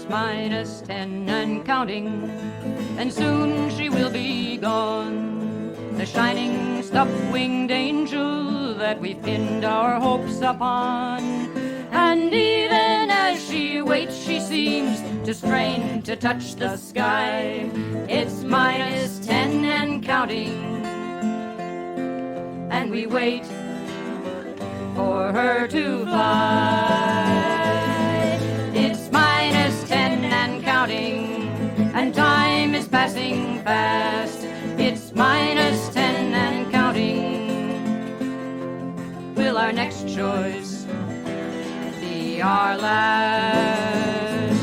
minus 10 and counting, and soon she will be gone. The shining stuff-winged angel that we've pinned our hopes upon. And even as she waits, she seems to strain to touch the sky. It's minus 10 and counting, and we wait for her to fly. It's minus 10 and counting, and time is passing fast. It's minus 10 and counting. Will our next choice be our last?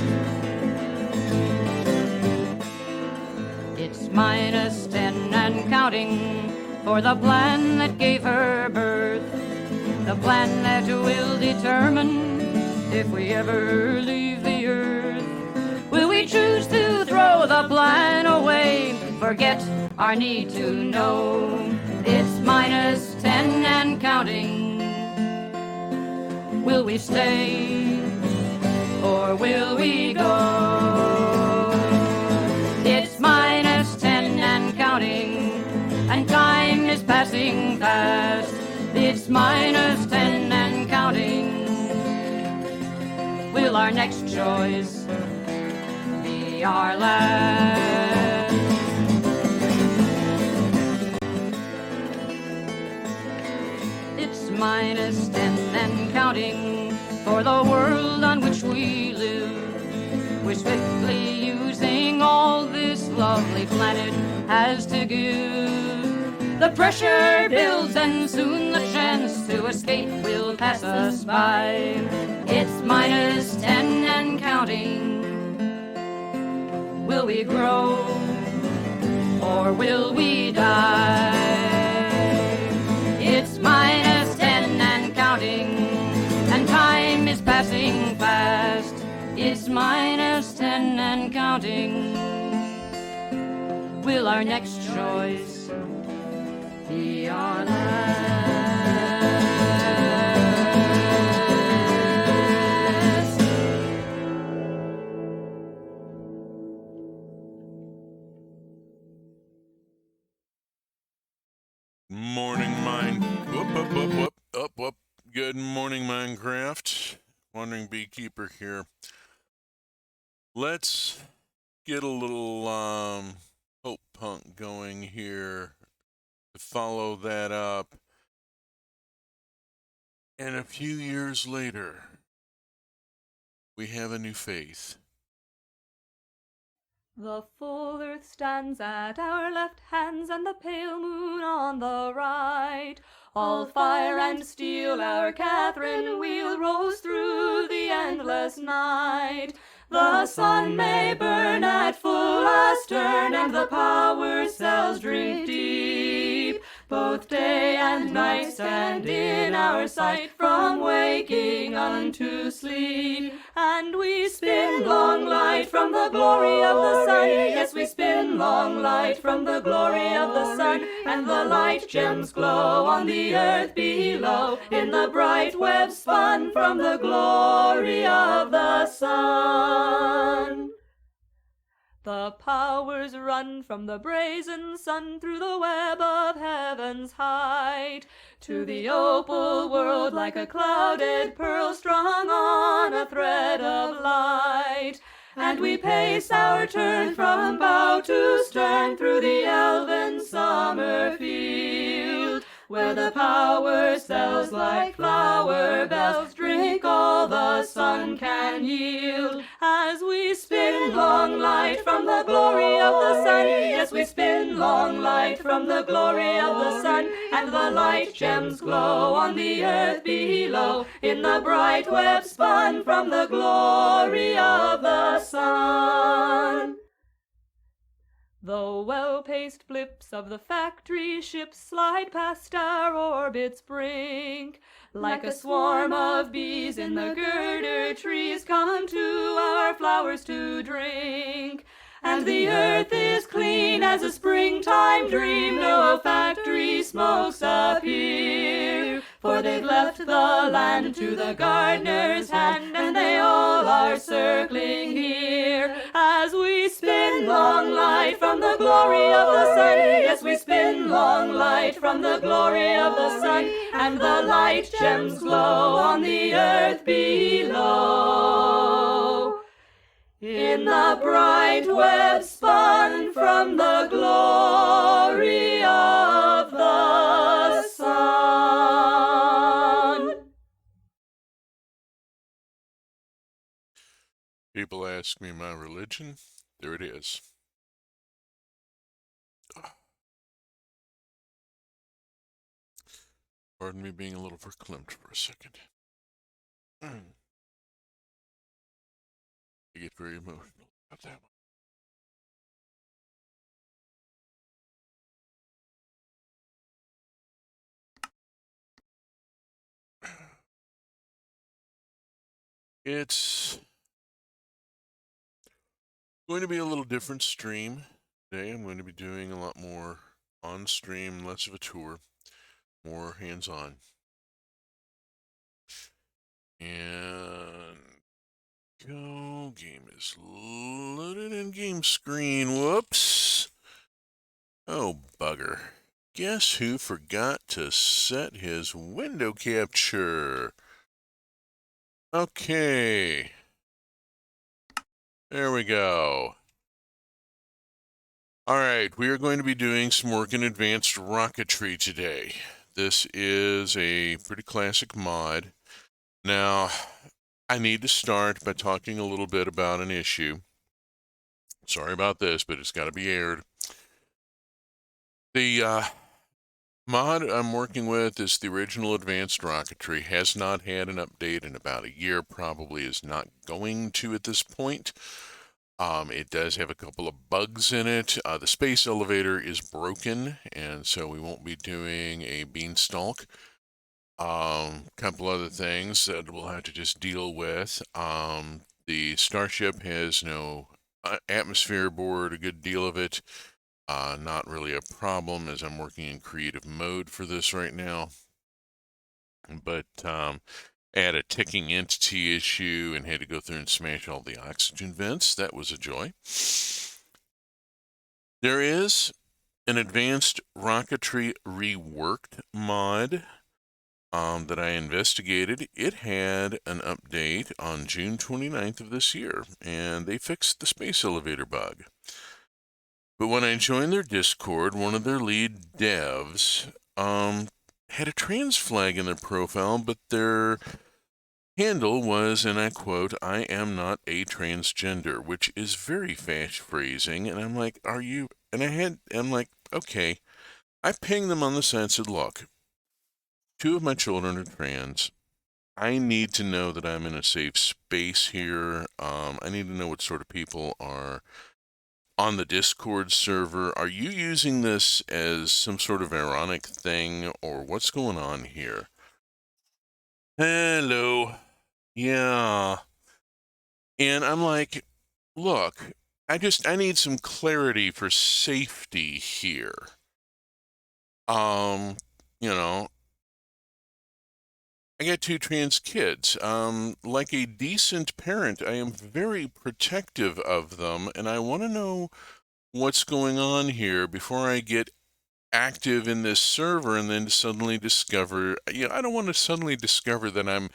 It's minus 10 and counting for the plan that gave her birth, the plan that will determine if we ever leave the earth. Will we choose to throw the plan away, forget our need to know? It's minus 10 and counting. Will we stay or will we go? It's minus 10 and counting, and time is passing fast. It's minus 10 and counting. Will our next choice be our last? It's minus 10 and counting for the world on which we live. We're swiftly using all this lovely planet has to give. The pressure builds and soon the chance to escape will pass us by. It's minus 10 and counting. Will we grow or will we die? It's minus 10 and counting, and time is passing fast. It's minus 10 and counting. Will our next choice be our last? Morning, Whoop. Good morning, Minecraft. Wandering Beekeeper here. Let's get a little hope punk going here to follow that up. And a few years later, we have a new faith. The full earth stands at our left hands, and the pale moon on the right. All fire and steel our Catherine wheel rose through the endless night. The sun may burn at full astern, and the power cells drink deep. Both day and night stand in our sight, from waking unto sleep. And we spin long light from the glory of the sun. Yes, we spin long light from the glory of the sun. And the light gems glow on the earth below, in the bright web spun from the glory of the sun. The powers run from the brazen sun through the web of heaven's height to the opal world like a clouded pearl strung on a thread of light. And we pace our turn from bow to stern through the elven summer field, where the power cells like flower bells drink all the sun can yield. As we spin long light from the glory of the sun, yes, we spin long light from the glory of the sun, and the light gems glow on the earth below, in the bright web spun from the glory of the sun. The well-paced blips of the factory ships slide past our orbit's brink. Like a swarm of bees in the girder trees come to our flowers to drink. And the earth is clean as a springtime dream, no factory smokes appear. For they've left the land to the gardener's hand, and they all are circling here. As we spin long light from the glory of the sun, yes, we spin long light from the glory of the sun, and the light gems glow on the earth below. In the bright web spun from the glory of the sun. People ask me my religion. There it is. Pardon me being a little verklempt for a second. I get very emotional about that one. It's going to be a little different stream today. I'm going to be doing a lot more on stream, less of a tour, more hands-on. And go, game is loaded in game screen. Whoops. Oh, bugger. Guess who forgot to set his window capture? Okay. There we go. All right, we are going to be doing some work in advanced rocketry today. This is a pretty classic mod. Now, I need to start by talking a little bit about an issue. Sorry about this, but it's got to be aired. The mod I'm working with is the original Advanced Rocketry. Has not had an update in about a year, probably is not going to at this point. It does have a couple of bugs in it. The space elevator is broken, and so we won't be doing a beanstalk. Couple other things that we'll have to just deal with. The Starship has no atmosphere aboard, a good deal of it. Not really a problem as I'm working in creative mode for this right now. But I had a ticking entity issue and had to go through and smash all the oxygen vents. That was a joy. There is an advanced rocketry reworked mod that I investigated. It had an update on June 29th of this year, and they fixed the space elevator bug. But when I joined their Discord, one of their lead devs had a trans flag in their profile, but their handle was, and I quote, "I am not a transgender," which is very fast phrasing. And I'm like, are you? And I'm like, okay. I pinged them on the side and said, look, 2 of my children are trans. I need to know that I'm in a safe space here. I need to know what sort of people are on the Discord server. Are you using this as some sort of ironic thing, or what's going on here? Hello. Yeah. And I'm like, look, I need some clarity for safety here. You know, I got 2 trans kids. Like a decent parent, I am very protective of them, and I want to know what's going on here before I get active in this server and then suddenly discover, I don't want to suddenly discover that I'm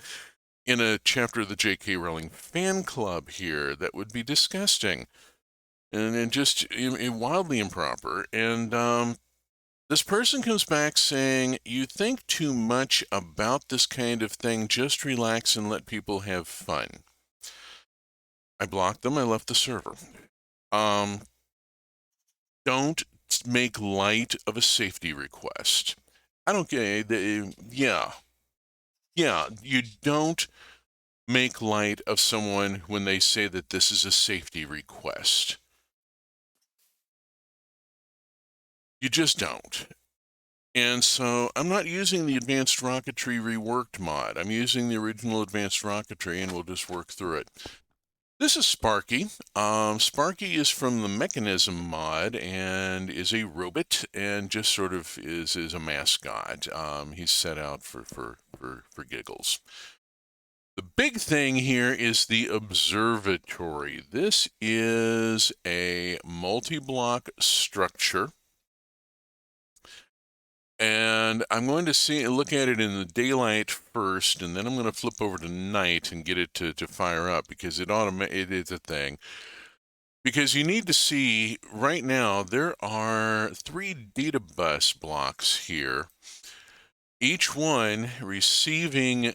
in a chapter of the J.K. Rowling fan club here. That would be disgusting and just wildly improper. And this person comes back saying, you think too much about this kind of thing, just relax and let people have fun. I blocked them, I left the server. Don't make light of a safety request. I don't get it. Yeah, you don't make light of someone when they say that this is a safety request. You just don't. And so I'm not using the Advanced Rocketry Reworked mod. I'm using the original Advanced Rocketry, and we'll just work through it. This is Sparky. Sparky is from the Mechanism mod and is a robot and just sort of is a mascot. He's set out for giggles. The big thing here is the observatory. This is a multi-block structure. And I'm going to look at it in the daylight first, and then I'm going to flip over to night and get it to fire up, because it is a thing. Because you need to see, right now, there are 3 data bus blocks here, each one receiving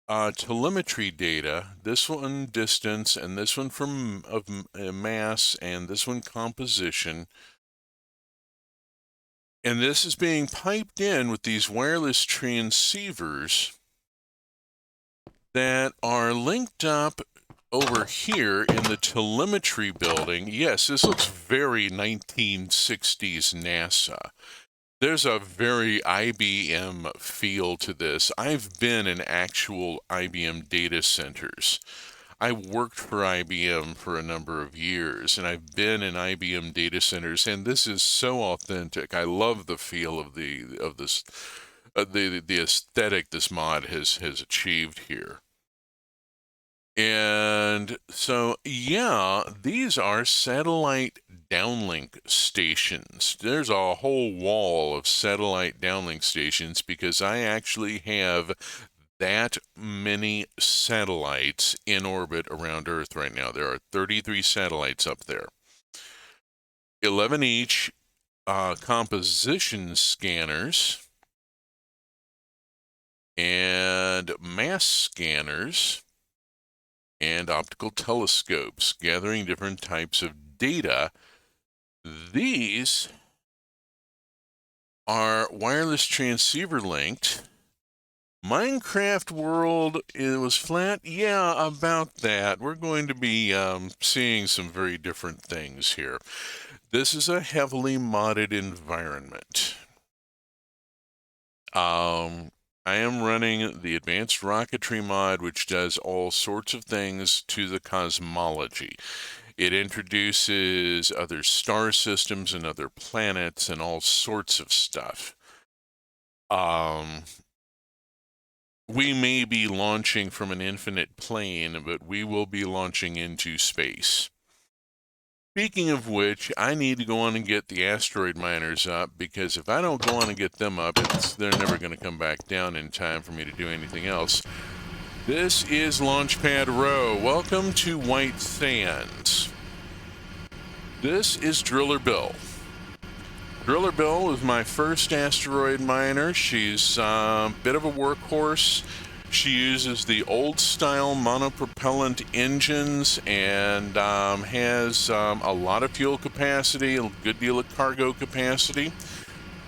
telemetry data, this one distance, and this one of mass, and this one composition. And this is being piped in with these wireless transceivers that are linked up over here in the telemetry building. Yes, this looks very 1960s NASA. There's a very IBM feel to this. I've been in actual IBM data centers. I worked for IBM for a number of years, and I've been in IBM data centers, and this is so authentic. I love the feel of the aesthetic this mod has achieved here. And so, yeah, these are satellite downlink stations. There's a whole wall of satellite downlink stations because I actually have that many satellites in orbit around Earth right now. There are 33 satellites up there. 11 each composition scanners and mass scanners and optical telescopes gathering different types of data. These are wireless transceiver linked. Minecraft world, it was flat? Yeah, about that. We're going to be seeing some very different things here. This is a heavily modded environment. I am running the advanced rocketry mod, which does all sorts of things to the cosmology. It introduces other star systems and other planets and all sorts of stuff. We may be launching from an infinite plane, but we will be launching into space. Speaking of which, I need to go on and get the asteroid miners up, because if I don't go on and get them up, they're never going to come back down in time for me to do anything else. This is Launchpad Row. Welcome to White Sands. This is Driller Bill. Driller Bill is my first asteroid miner. She's a bit of a workhorse. She uses the old-style monopropellant engines and has a lot of fuel capacity, a good deal of cargo capacity.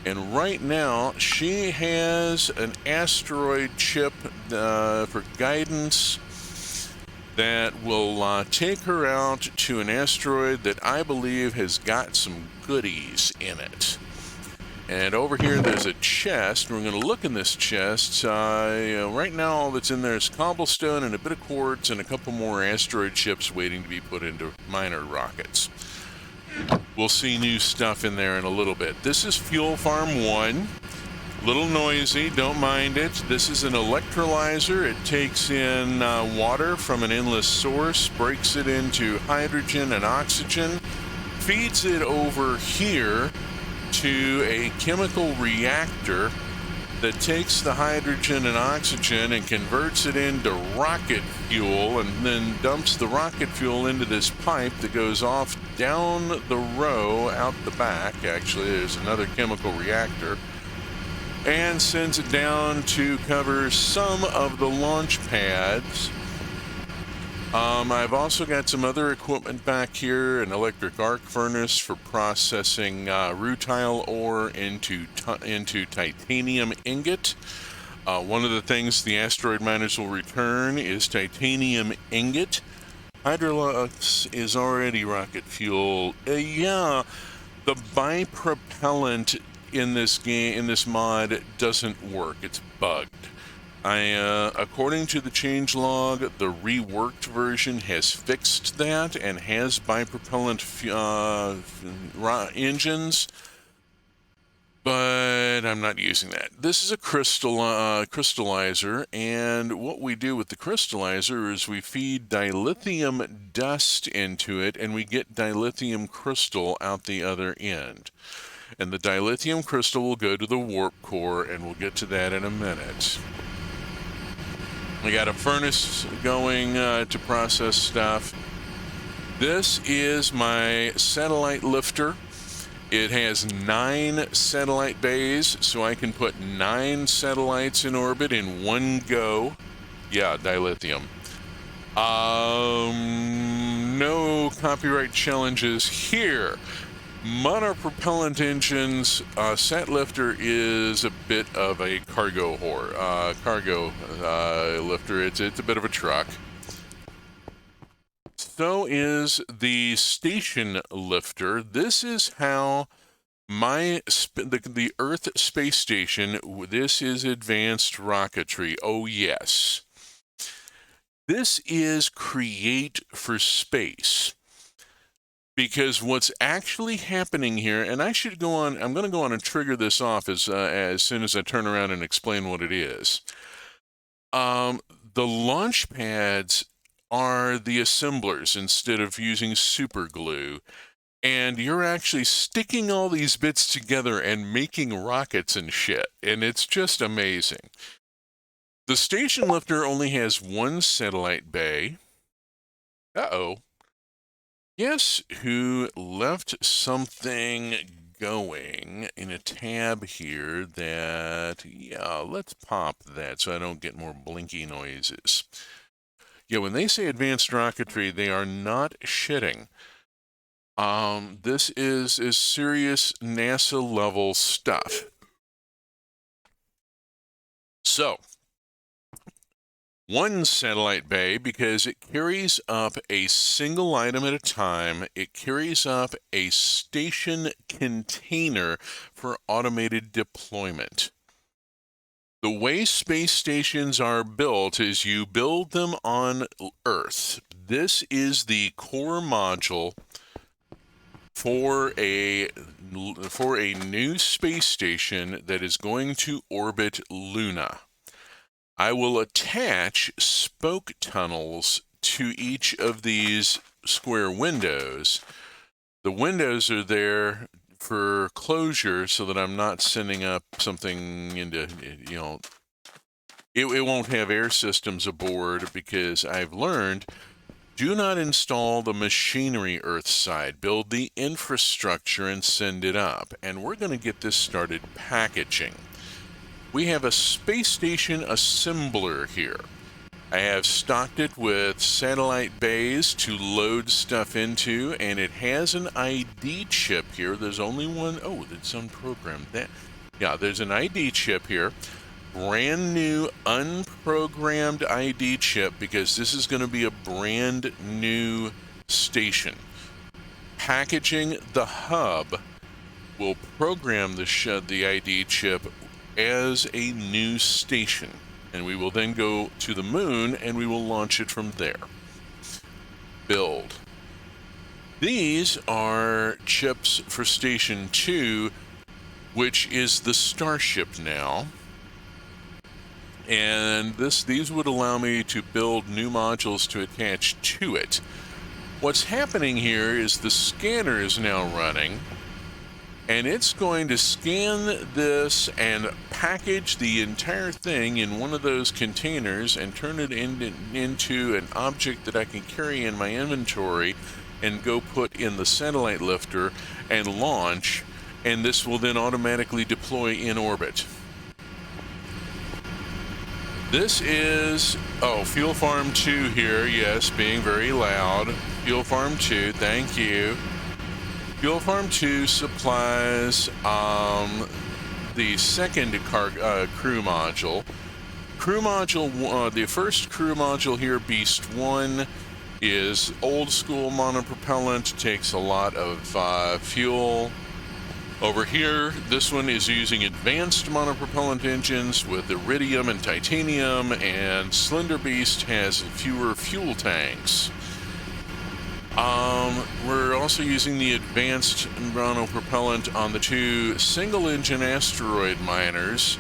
And right now, she has an asteroid chip for guidance that will take her out to an asteroid that I believe has got some goodies in it. And over here there's a chest. We're going to look in this chest. Right now all that's in there is cobblestone and a bit of quartz and a couple more asteroid chips waiting to be put into miner rockets. We'll see new stuff in there in a little bit. This is Fuel Farm 1. Little noisy, don't mind it. This is an electrolyzer. It takes in water from an endless source, breaks it into hydrogen and oxygen, feeds it over here to a chemical reactor that takes the hydrogen and oxygen and converts it into rocket fuel, and then dumps the rocket fuel into this pipe that goes off down the row out the back. Actually, there's another chemical reactor, and sends it down to cover some of the launch pads. I've also got some other equipment back here, an electric arc furnace for processing rutile ore into titanium ingot. One of the things the asteroid miners will return is titanium ingot. Hydrolux is already rocket fuel. Yeah, the bipropellant in this mod doesn't work. It's bugged. According to the changelog, the reworked version has fixed that and has bipropellant engines, but I'm not using that. This is a crystallizer, and what we do with the crystallizer is we feed dilithium dust into it, and we get dilithium crystal out the other end. And the dilithium crystal will go to the warp core, and we'll get to that in a minute. We got a furnace going to process stuff. This is my satellite lifter. It has 9 satellite bays, so I can put 9 satellites in orbit in one go. Yeah, dilithium. No copyright challenges here. Monopropellant engines, sat lifter is a bit of a cargo lifter. It's a bit of a truck. So is the station lifter. This is how the Earth space station. This is advanced rocketry. Oh yes, this is create for space. Because what's actually happening here, and I'm going to go on and trigger this off as soon as I turn around and explain what it is. The launch pads are the assemblers instead of using super glue, and you're actually sticking all these bits together and making rockets and shit, and it's just amazing. The station lifter only has 1 satellite bay. Uh-oh. Guess who left something going in a tab here that, yeah, let's pop that so I don't get more blinky noises. Yeah, when they say advanced rocketry, they are not shitting. This is serious NASA level stuff. So, 1 satellite bay because it carries up a single item at a time. It carries up a station container for automated deployment. The way space stations are built is you build them on Earth. This is the core module for a new space station that is going to orbit Luna. I will attach spoke tunnels to each of these square windows. The windows are there for closure so that I'm not sending up something into, it won't have air systems aboard, because I've learned, do not install the machinery earthside. Build the infrastructure and send it up. And we're going to get this started packaging. We have a space station assembler here. I have stocked it with satellite bays to load stuff into, and it has an ID chip here. There's only one. Oh, it's unprogrammed. There's an ID chip here. Brand new unprogrammed ID chip, because this is going to be a brand new station. Packaging the hub will program the ID chip as a new station, and we will then go to the moon and we will launch it from there. Build. These are chips for Station 2, which is the Starship now, and these would allow me to build new modules to attach to it. What's happening here is the scanner is now running, and it's going to scan this and package the entire thing in one of those containers and turn it into an object that I can carry in my inventory and go put in the satellite lifter and launch, and this will then automatically deploy in orbit. This is, Fuel Farm 2 here, yes, being very loud. Fuel Farm 2, thank you. Fuel Farm 2 supplies the second crew module. The first crew module here, Beast 1, is old school monopropellant, takes a lot of fuel. Over here, this one is using advanced monopropellant engines with iridium and titanium, and Slender Beast has fewer fuel tanks. We're also using the advanced monopropellant on the two single-engine asteroid miners.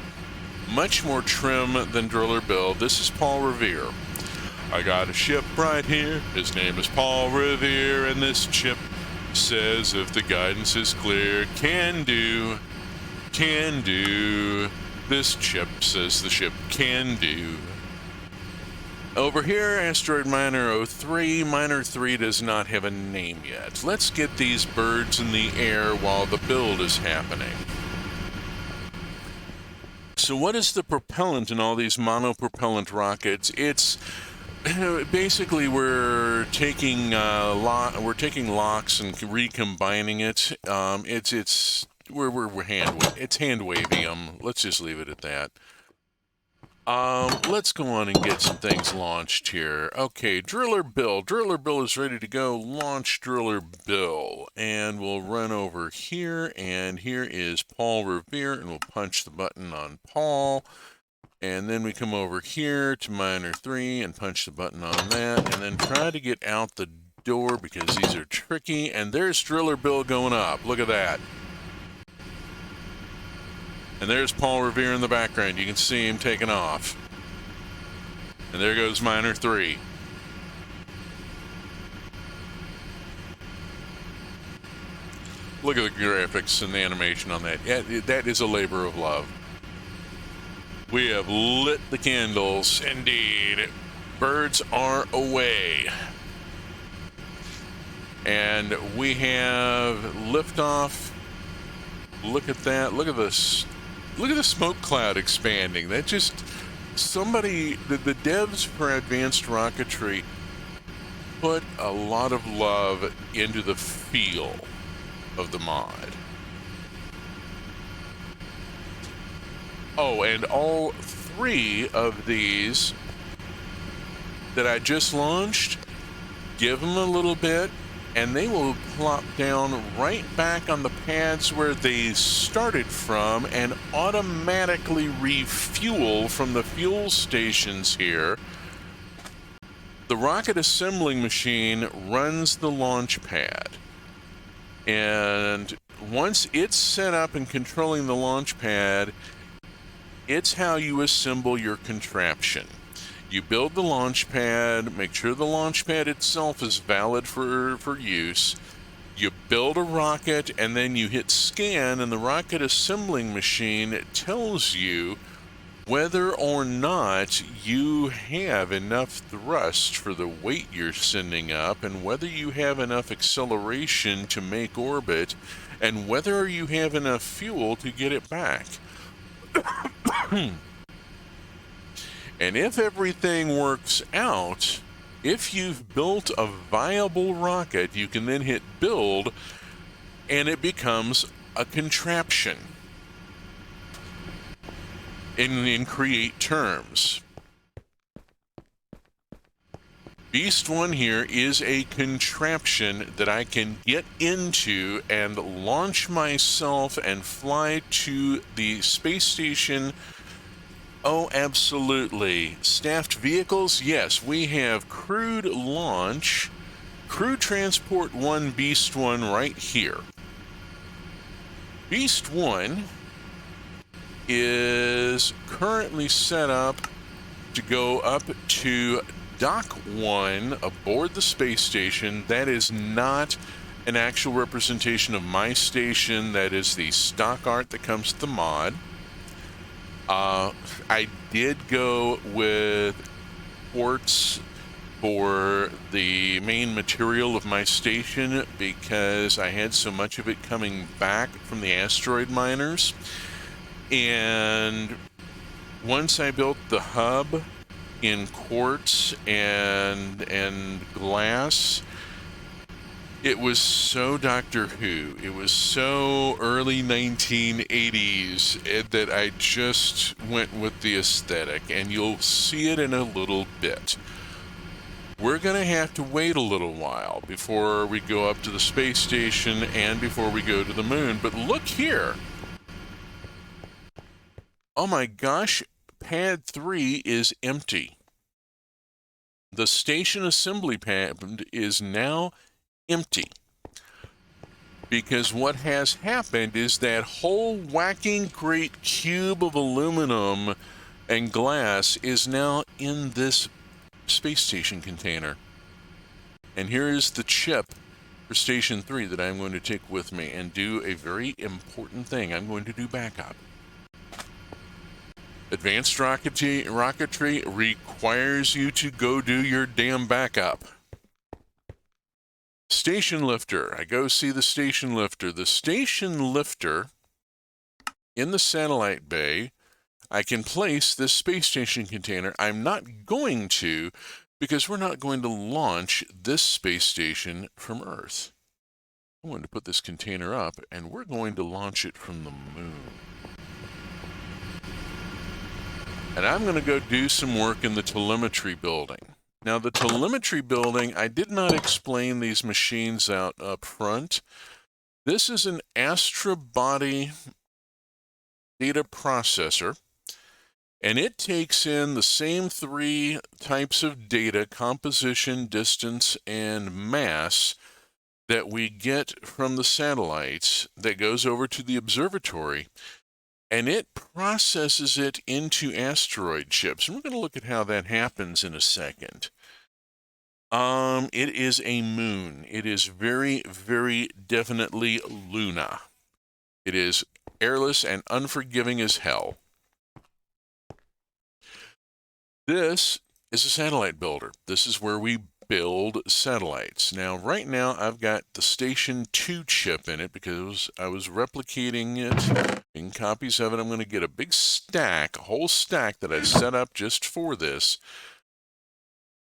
Much more trim than Driller Bill. This is Paul Revere. I got a ship right here. His name is Paul Revere, and this chip says if the guidance is clear, can do. This chip says the ship can do. Over here, Asteroid Miner 03. Miner 3 does not have a name yet. Let's get these birds in the air while the build is happening. So what is the propellant in all these monopropellant rockets? It's basically we're taking locks and recombining it. It's hand waving them. Let's just leave it at that. Let's go on and get some things launched here. Okay, Driller Bill. Driller Bill is ready to go. Launch Driller Bill. And we'll run over here, and here is Paul Revere, and we'll punch the button on Paul. And then we come over here to Miner 3 and punch the button on that, and then try to get out the door because these are tricky. And there's Driller Bill going up. Look at that. And there's Paul Revere in the background. You can see him taking off. And there goes Miner 3. Look at the graphics and the animation on that. Yeah, that is a labor of love. We have lit the candles. Indeed. Birds are away. And we have liftoff. Look at that. Look at this. Look at the smoke cloud expanding. That just, the devs for advanced rocketry put a lot of love into the feel of the mod. Oh, and all three of these that I just launched, give them a little bit, and they will plop down right back on the pads where they started from and automatically refuel from the fuel stations here. The rocket assembling machine runs the launch pad. And once it's set up and controlling the launch pad, it's how you assemble your contraption. You build the launch pad, make sure the launch pad itself is valid for use. You build a rocket, and then you hit scan, and the rocket assembling machine tells you whether or not you have enough thrust for the weight you're sending up, and whether you have enough acceleration to make orbit, and whether you have enough fuel to get it back. And if everything works out, if you've built a viable rocket, you can then hit build, and it becomes a contraption in create terms. Beast 1 here is a contraption that I can get into and launch myself and fly to the space station. Oh, absolutely. Staffed vehicles? Yes, we have crewed launch, Crew Transport 1, Beast 1 right here. Beast 1 is currently set up to go up to Dock 1 aboard the space station. That is not an actual representation of my station. That is the stock art that comes with the mod. I did go with quartz for the main material of my station because I had so much of it coming back from the asteroid miners. And once I built the hub in quartz and glass, it was so Doctor Who. It was so early 1980s that I just went with the aesthetic, and you'll see it in a little bit. we're going to have to wait a little while before we go up to the space station and before we go to the moon. But look here. Oh my gosh, pad 3 is empty. The station assembly pad is now empty. Because what has happened is that whole whacking great cube of aluminum and glass is now in this space station container. And here is the chip for Station 3 that I'm going to take with me and do a very important thing. I'm going to do backup. Advanced rocketry requires you to go do your damn backup. Station lifter. I go see the station lifter. The station lifter in the satellite bay, I can place this space station container. I'm not going to, because we're not going to launch this space station from Earth. I'm going to put this container up, and we're going to launch it from the moon. And I'm going to go do some work in the telemetry building. Now, the telemetry building, I did not explain these machines out up front. This is an Astra Body data processor, and it takes in the same 3 types of data: composition, distance, and mass, that we get from the satellites that goes over to the observatory, and it processes it into asteroid chips. And we're going to look at how that happens in a second. It is a moon. It is very, very definitely Luna. It is airless and unforgiving as hell. This is a satellite builder. This is where we build satellites. Now, right now, I've got the Station 2 chip in it because I was replicating it in copies of it. I'm going to get a big stack, a whole stack that I set up just for this.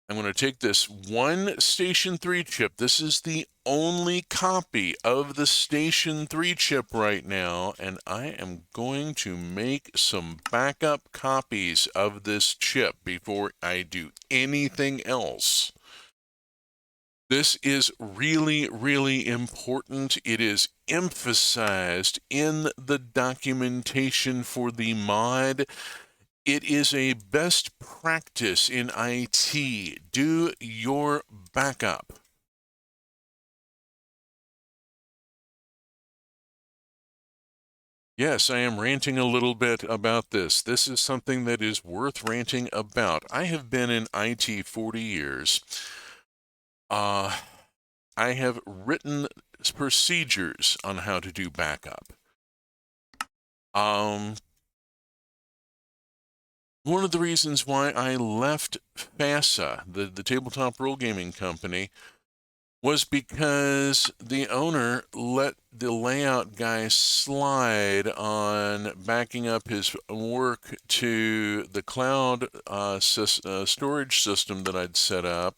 I'm going to take this one Station 3 chip. This is the only copy of the Station 3 chip right now, and I am going to make some backup copies of this chip before I do anything else. This is really, really important. It is emphasized in the documentation for the mod. It is a best practice in IT. Do your backup. Yes, I am ranting a little bit about this. This is something that is worth ranting about. I have been in IT 40 years. I have written procedures on how to do backup. One of the reasons why I left FASA, the tabletop role gaming company, was because the owner let the layout guy slide on backing up his work to the cloud storage system that I'd set up.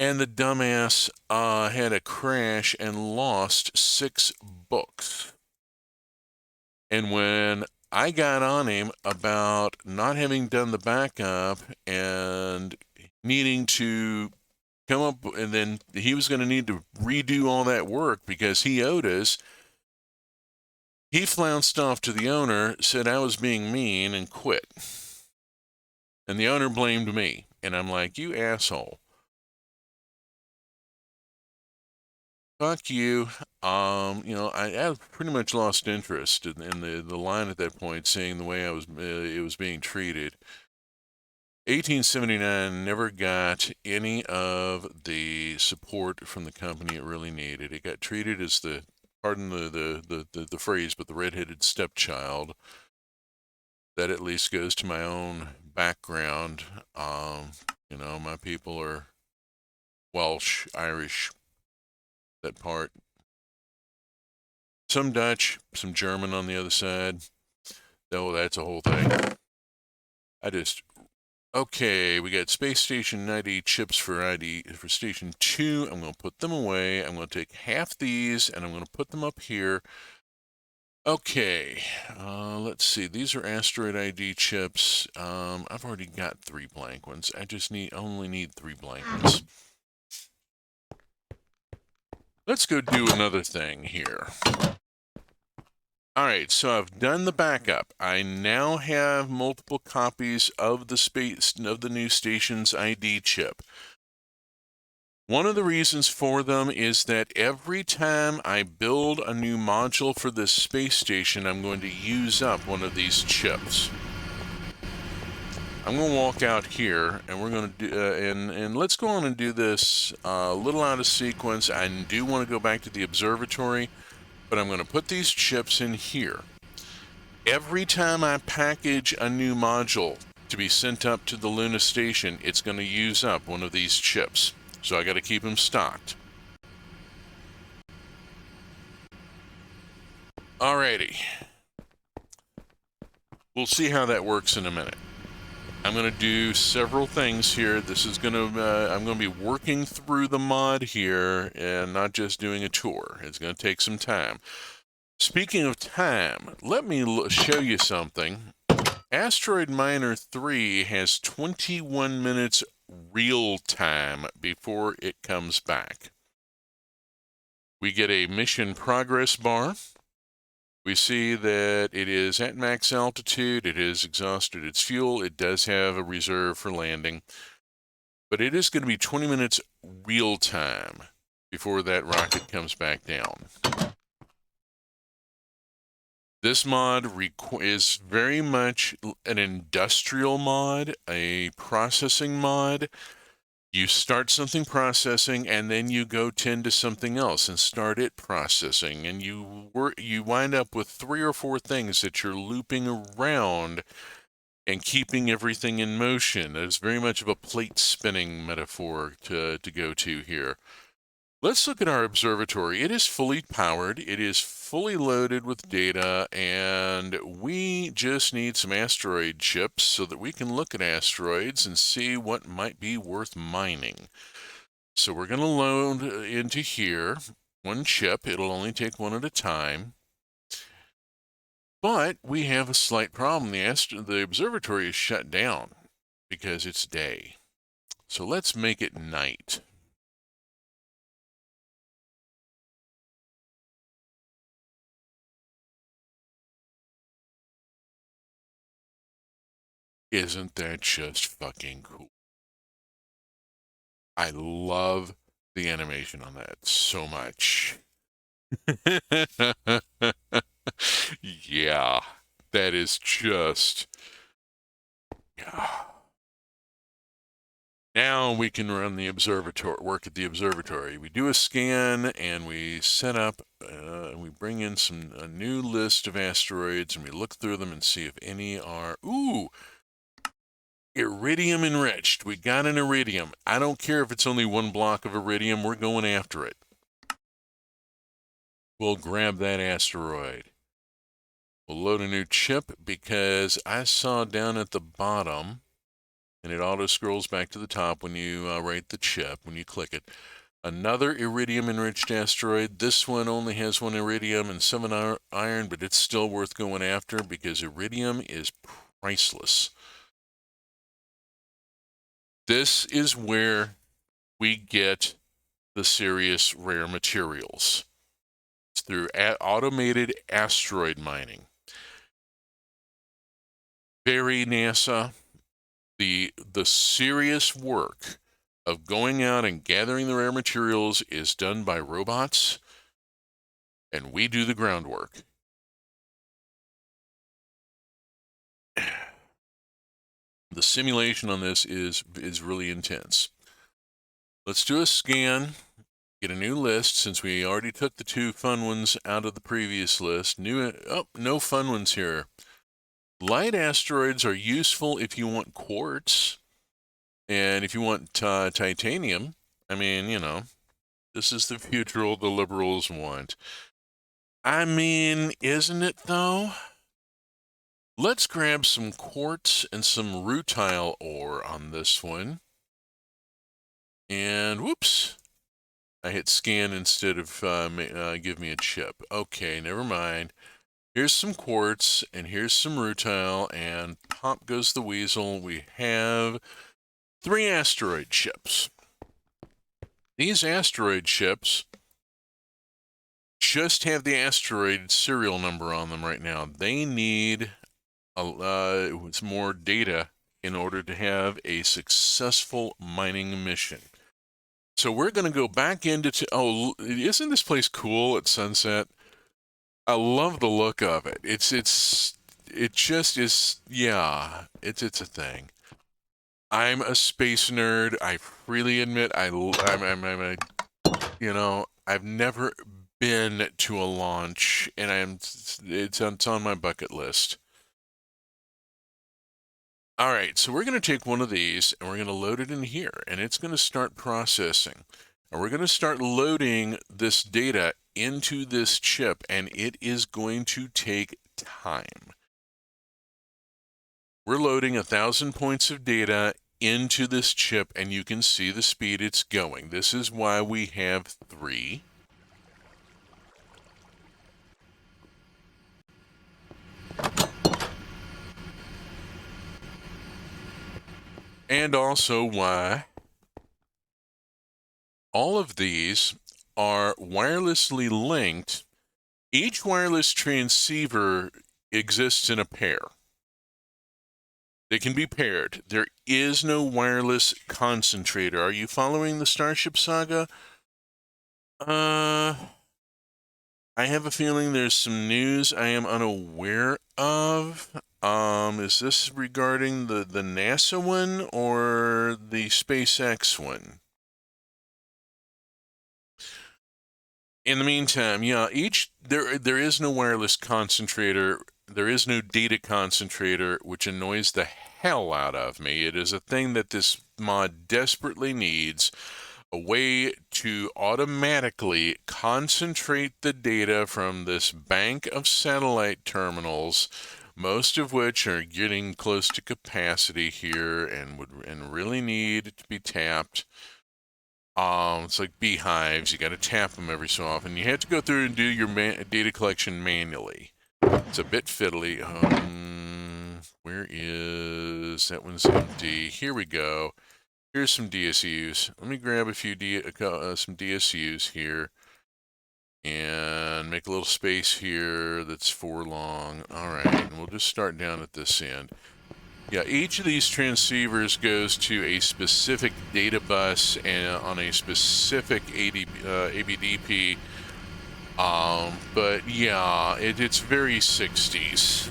And the dumbass had a crash and lost 6 books. And when I got on him about not having done the backup and needing to come up, and then he was going to need to redo all that work because he owed us, he flounced off to the owner, said I was being mean, and quit. And the owner blamed me. And I'm like, you asshole. Fuck you. I pretty much lost interest in the line at that point, seeing the way it was being treated. 1879 never got any of the support from the company it really needed. It got treated as pardon the phrase, but the redheaded stepchild. That at least goes to my own background. My people are Welsh, Irish, that part. Some Dutch, some German on the other side. Oh, that's a whole thing. Okay, we got Space Station ID chips for Station 2. I'm going to put them away. I'm going to take half these and I'm going to put them up here. Okay, let's see. These are asteroid ID chips. I've already got 3 blank ones. I just only need 3 blank ones. Let's go do another thing here. All right, so I've done the backup. I now have multiple copies of the new station's ID chip. One of the reasons for them is that every time I build a new module for this space station, I'm going to use up one of these chips. I'm going to walk out here, and we're going to do, and let's go on and do this a little out of sequence. I do want to go back to the observatory, but I'm going to put these chips in here. Every time I package a new module to be sent up to the Luna station, it's going to use up one of these chips. So I got to keep them stocked. Alrighty. We'll see how that works in a minute. I'm going to do several things here. This is going to, I'm going to be working through the mod here and not just doing a tour. It's going to take some time. Speaking of time, let me show you something. Asteroid Miner 3 has 21 minutes real time before it comes back. We get a mission progress bar. We see that it is at max altitude, it has exhausted its fuel, it does have a reserve for landing, but it is going to be 20 minutes real time before that rocket comes back down. This mod is very much an industrial mod, a processing mod. You start something processing, and then you go tend to something else and start it processing, and you wind up with 3 or 4 things that you're looping around and keeping everything in motion. It's very much of a plate spinning metaphor to go to here. Let's look at our observatory. It is fully powered, it is fully loaded with data, and we just need some asteroid chips so that we can look at asteroids and see what might be worth mining. So we're going to load into here one chip. It'll only take one at a time. But we have a slight problem. The observatory is shut down because it's day. So let's make it night. Isn't that just fucking cool? I love the animation on that so much. Yeah, that is just... Yeah. Now we can run the observatory, work at the observatory. We do a scan and we set up, we bring in a new list of asteroids and we look through them and see if any are... Ooh! Iridium enriched. We got an iridium. I don't care if it's only 1 block of iridium. We're going after it. We'll grab that asteroid. We'll load a new chip because I saw down at the bottom, and it auto scrolls back to the top when you write the chip, when you click it. Another iridium enriched asteroid. This one only has 1 iridium and 7 iron, but it's still worth going after because iridium is priceless. This is where we get the serious rare materials. It's through automated asteroid mining. Very NASA, the serious work of going out and gathering the rare materials is done by robots, and we do the groundwork. The simulation on this is really intense. Let's do a scan, get a new list, since we already took the 2 fun ones out of the previous list. No fun ones here. Light asteroids are useful if you want quartz, and if you want titanium. I mean, you know, this is the future the liberals want. I mean, isn't it though? Let's grab some quartz and some rutile ore on this one. And whoops, I hit scan instead of give me a chip. Okay, never mind. Here's some quartz, and here's some rutile, and pop goes the weasel. We have 3 asteroid ships. These asteroid ships just have the asteroid serial number on them right now. They need more data in order to have a successful mining mission. So we're going to go back into... isn't this place cool at sunset? I love the look of it. It just is, yeah, it's a thing. I'm a space nerd. I freely admit I'm I've never been to a launch, and it's on my bucket list. All right, so we're going to take one of these and we're going to load it in here, and it's going to start processing. And we're going to start loading this data into this chip, and it is going to take time. We're loading 1,000 points of data into this chip, and you can see the speed it's going. This is why we have 3. And also why all of these are wirelessly linked. Each wireless transceiver exists in a pair. They can be paired. There is no wireless concentrator. Are you following the Starship Saga? I have a feeling there's some news I am unaware of. Is this regarding the NASA one or the SpaceX one? In the meantime, yeah, there is no wireless concentrator. There is no data concentrator, which annoys the hell out of me. It is a thing that this mod desperately needs, a way to automatically concentrate the data from this bank of satellite terminals, most of which are getting close to capacity here and really need to be tapped. It's like beehives. You got to tap them every so often. You have to go through and do your data collection manually. It's a bit fiddly. Where is that? One's empty. Here we go. Here's some DSUs. Let me grab a few some DSUs here and make a little space here that's 4 long. All right, and we'll just start down at this end. Yeah, each of these transceivers goes to a specific data bus and on a specific ABDP. But yeah, it's very 60s.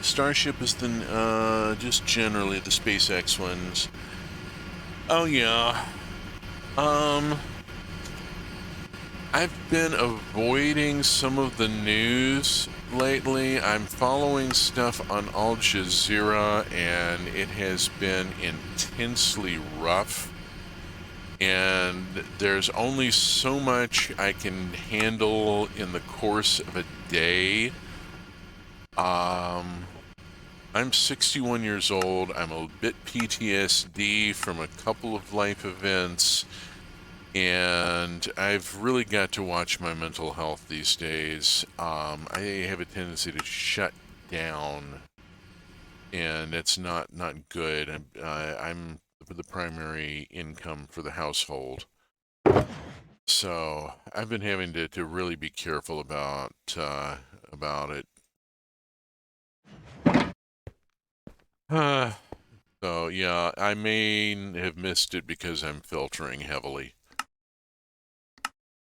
Starship is just generally the SpaceX ones. Oh yeah. I've been avoiding some of the news lately. I'm following stuff on Al Jazeera, and it has been intensely rough. And there's only so much I can handle in the course of a day. I'm 61 years old. I'm a bit PTSD from a couple of life events. And I've really got to watch my mental health these days. I have a tendency to shut down, and it's not good. I'm the primary income for the household, so I've been having to really be careful about it. So yeah, I may have missed it because I'm filtering heavily.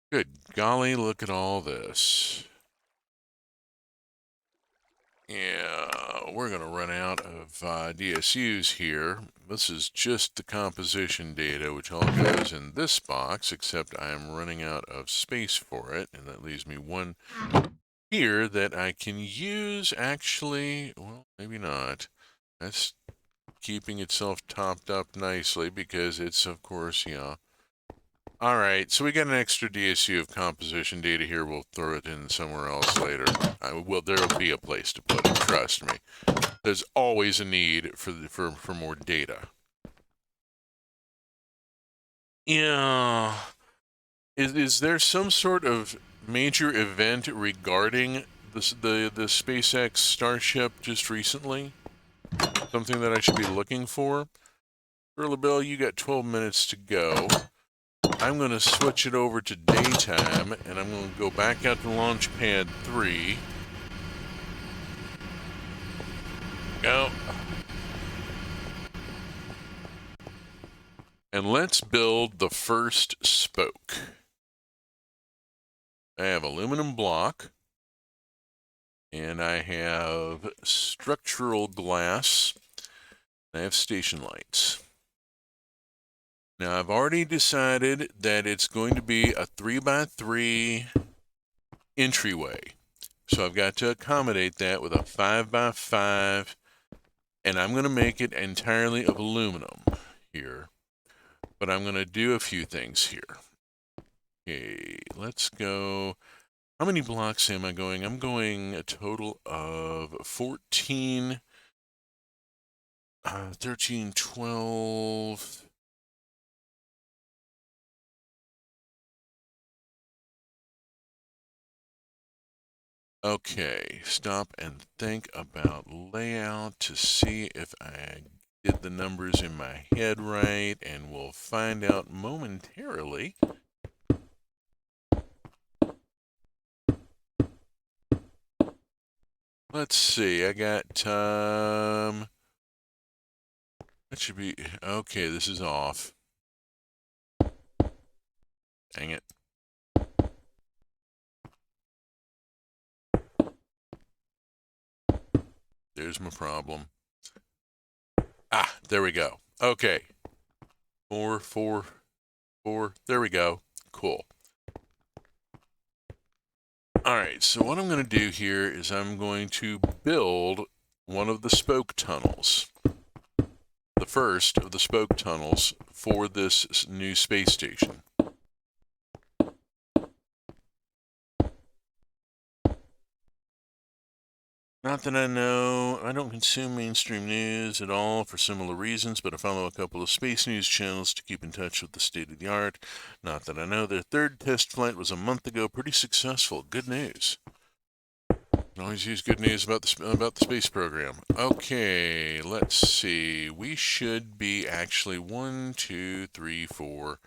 Good golly, look at all this. Yeah, we're going to run out of DSUs here. This is just the composition data, which all goes in this box, except I am running out of space for it, and that leaves me one here that I can use, actually. Well, maybe not. That's keeping itself topped up nicely because it's, of course, yeah. All right, so we got an extra DSU of composition data here. We'll throw it in somewhere else later. There'll be a place to put it. Trust me. There's always a need for more data. Yeah. Is there some sort of major event regarding the SpaceX Starship just recently. Something that I should be looking for. Early Bill, you got 12 minutes to go. I'm going to switch it over to daytime, and I'm going to go back out to launch pad 3. Go. And let's build the first spoke. I have aluminum block, and I have structural glass. I have station lights. Now I've already decided that it's going to be a 3x3 entryway. So I've got to accommodate that with a 5x5, and I'm going to make it entirely of aluminum here. But I'm going to do a few things here. Okay, let's go. How many blocks am I going? I'm going a total of 14, 13, 12. Okay, stop and think about layout to see if I did the numbers in my head right, and we'll find out momentarily. Let's see, I got, that should be, okay, this is off. Dang it. There's my problem. Ah, there we go. Okay. 4, 4, 4. There we go. Cool. All right, so what I'm going to do here is I'm going to build one of the spoke tunnels. The first of the spoke tunnels for this new space station. Not that I know, I don't consume mainstream news at all for similar reasons, but I follow a couple of space news channels to keep in touch with the state of the art. Not that I know. Their third test flight was a month ago, pretty successful. Good news. Can always use good news about the space program. Okay, let's see. We should be actually 1, 2, 3, 4.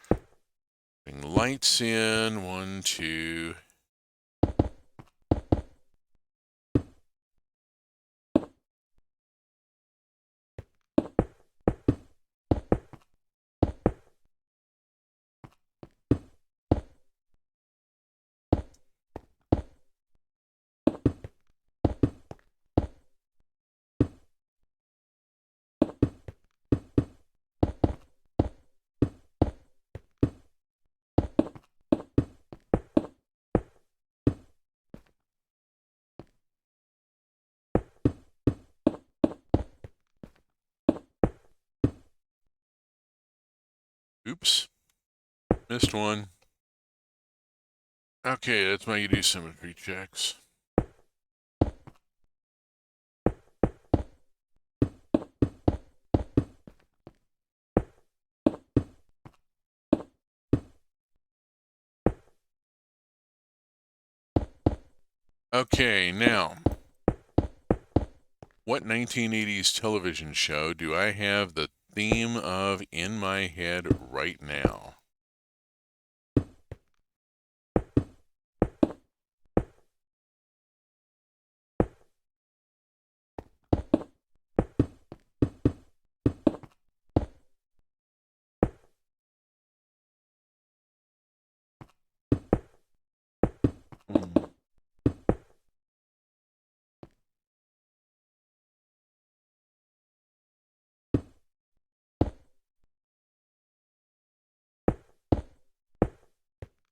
Bring lights in. 1, 2. Oops. Missed one. Okay, that's why you do symmetry checks. Okay, now, what 1980s television show do I have the theme of in my head right now?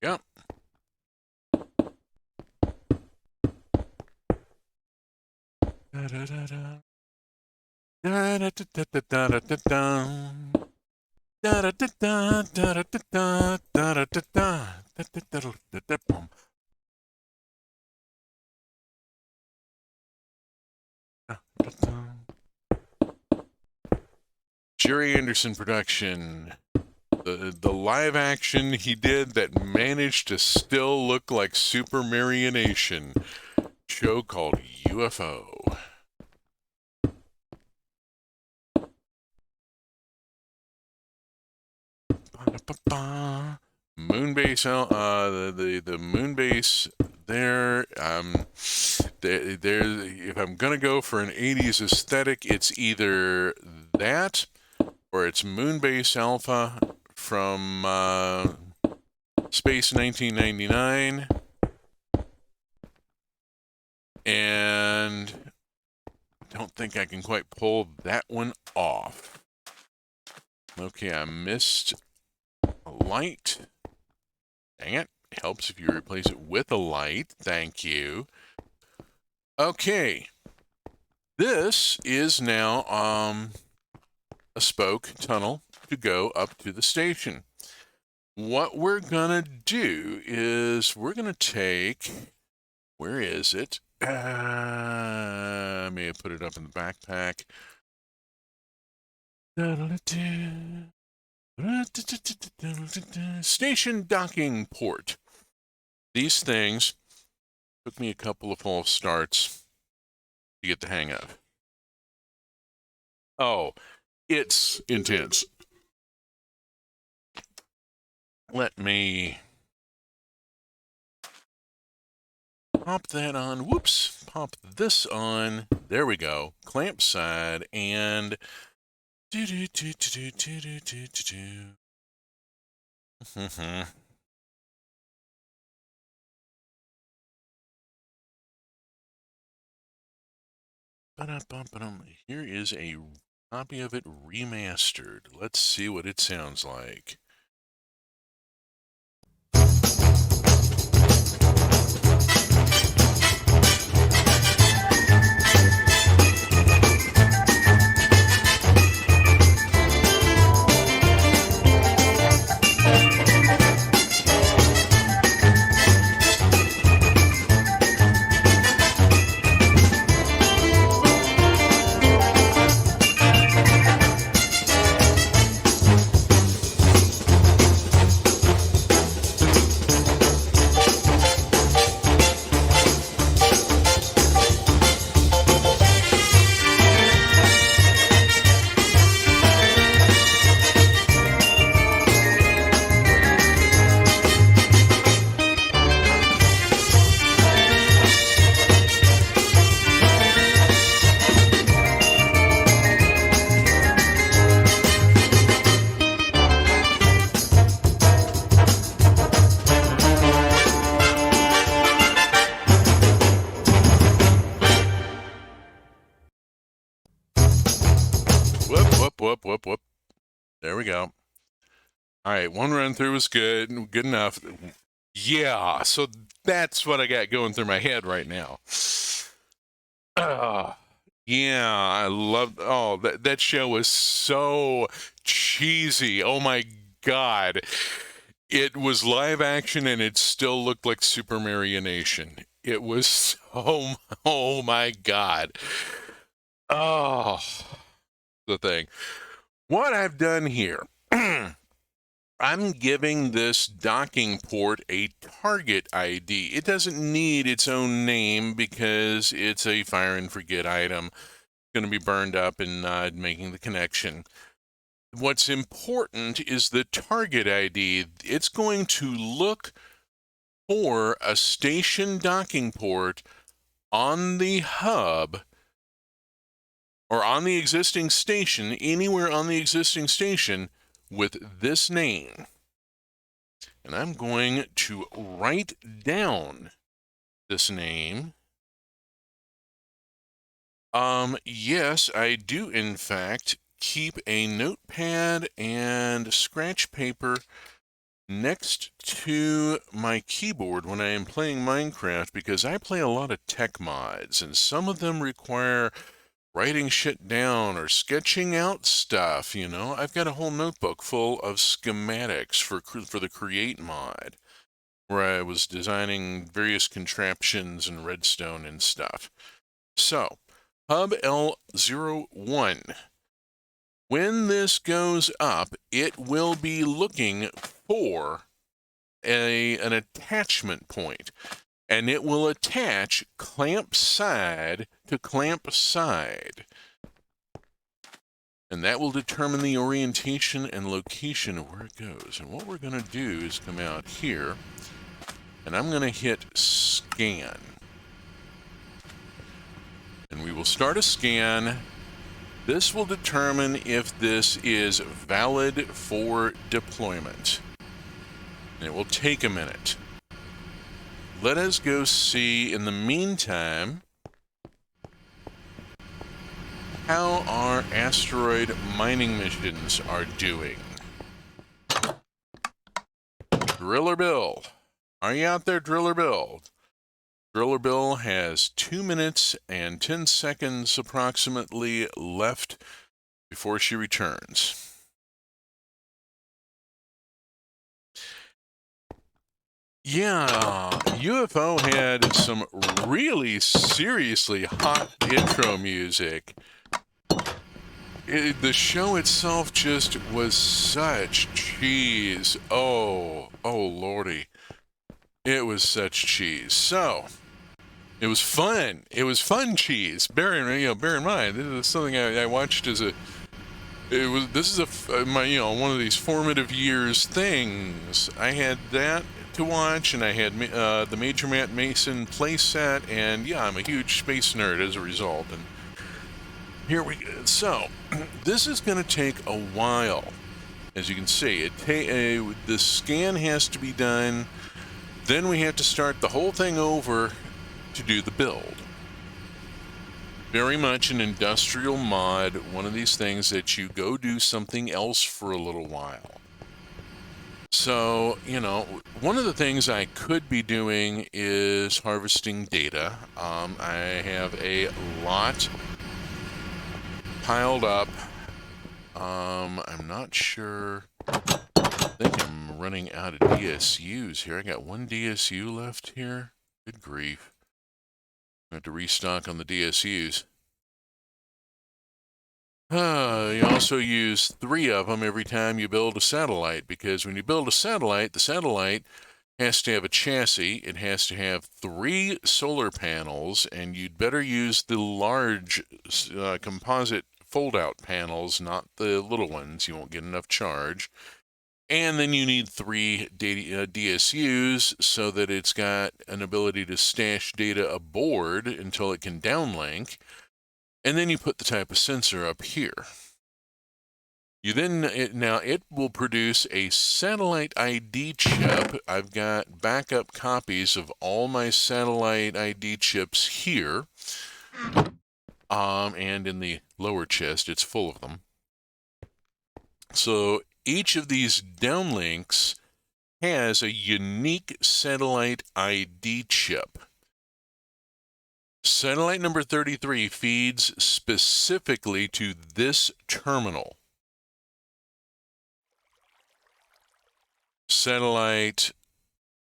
Yep. Jerry Anderson production. The live action he did that managed to still look like Super Marionation. show called UFO. Moonbase, the Moonbase there. If I'm gonna go for an 80s aesthetic, it's either that or it's Moonbase Alpha from Space 1999, and I don't think I can quite pull that one off. Okay, I missed a light. Dang it. It helps if you replace it with a light. Thank you. Okay. This is now a spoke tunnel to go up to the station. What we're going to do is we're going to take, where is it? I may have put it up in the backpack. Station docking port. These things took me a couple of false starts to get the hang of. Oh, it's intense. Let me pop that on. Whoops. Pop this on. There we go. Clamp side and Here is a copy of it remastered. Let's see what it sounds like. Whoop. There we go. All right, one run through was good enough. Yeah, so that's what I got going through my head right now. Yeah, I loved. Oh, that show was so cheesy. Oh my God, it was live action and it still looked like Super Marionation. It was so. Oh my God. Oh, the thing. What I've done here, I'm giving this docking port a target ID. It doesn't need its own name because it's a fire and forget item. It's going to be burned up and making the connection. What's important is the target ID. It's going to look for a station docking port on the hub or on the existing station, anywhere on the existing station with this name. And I'm going to write down this name. Yes, I do in fact keep a notepad and scratch paper next to my keyboard when I am playing Minecraft because I play a lot of tech mods and some of them require writing shit down or sketching out stuff, you know. I've got a whole notebook full of schematics for the Create mod, where I was designing various contraptions and redstone and stuff. So, Hub L01. When this goes up, it will be looking for an attachment point. and it will attach clamp side to clamp side. And that will determine the orientation and location of where it goes. And what we're going to do is come out here, and I'm going to hit scan. And we will start a scan. This will determine if this is valid for deployment. And it will take a minute. Let us go see, in the meantime, how our asteroid mining missions are doing. Driller Bill. Are you out there, Driller Bill? Driller Bill has 2 minutes and 10 seconds approximately left before she returns. Yeah, UFO had some really seriously hot intro music. The show itself just was such cheese. Oh lordy. It was such cheese. So, it was fun. It was fun cheese. Bear in mind, this is something I watched as a... This is one of these formative years things. I had that to watch, and I had the Major Matt Mason playset, and yeah, I'm a huge space nerd as a result. And here we go. So, this is going to take a while. As you can see, the scan has to be done. Then we have to start the whole thing over to do the build. Very much an industrial mod, one of these things that you go do something else for a little while. So, one of the things I could be doing is harvesting data. I have a lot piled up. I'm not sure. I think I'm running out of DSUs here. I got one DSU left here. Good grief. I have to restock on the DSUs. You also use 3 of them every time you build a satellite, because when you build a satellite, the satellite has to have a chassis. It has to have 3 solar panels, and you'd better use the large composite fold-out panels, not the little ones. You won't get enough charge. And then you need 3 DSUs so that it's got an ability to stash data aboard until it can downlink. And then you put the type of sensor up here. Now it will produce a satellite ID chip. I've got backup copies of all my satellite ID chips here. And in the lower chest, it's full of them. So each of these downlinks has a unique satellite ID chip. Satellite number 33 feeds specifically to this terminal. Satellite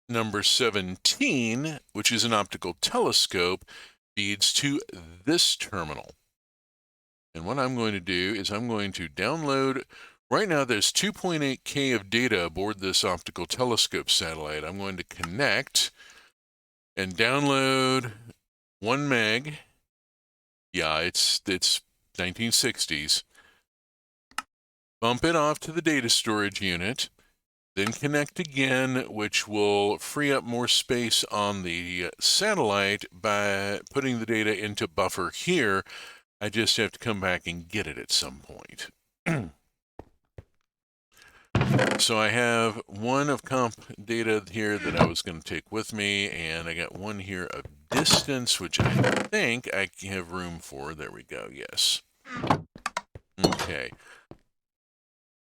number 17, which is an optical telescope, feeds to this terminal. And what I'm going to do is I'm going to download... Right now, there's 2.8K of data aboard this optical telescope satellite. I'm going to connect and download 1 meg. Yeah, it's 1960s. Bump it off to the data storage unit. Then connect again, which will free up more space on the satellite by putting the data into buffer here. I just have to come back and get it at some point. So I have one of comp data here that I was going to take with me, and I got one here of distance, which I think I have room for. There we go, yes. Okay.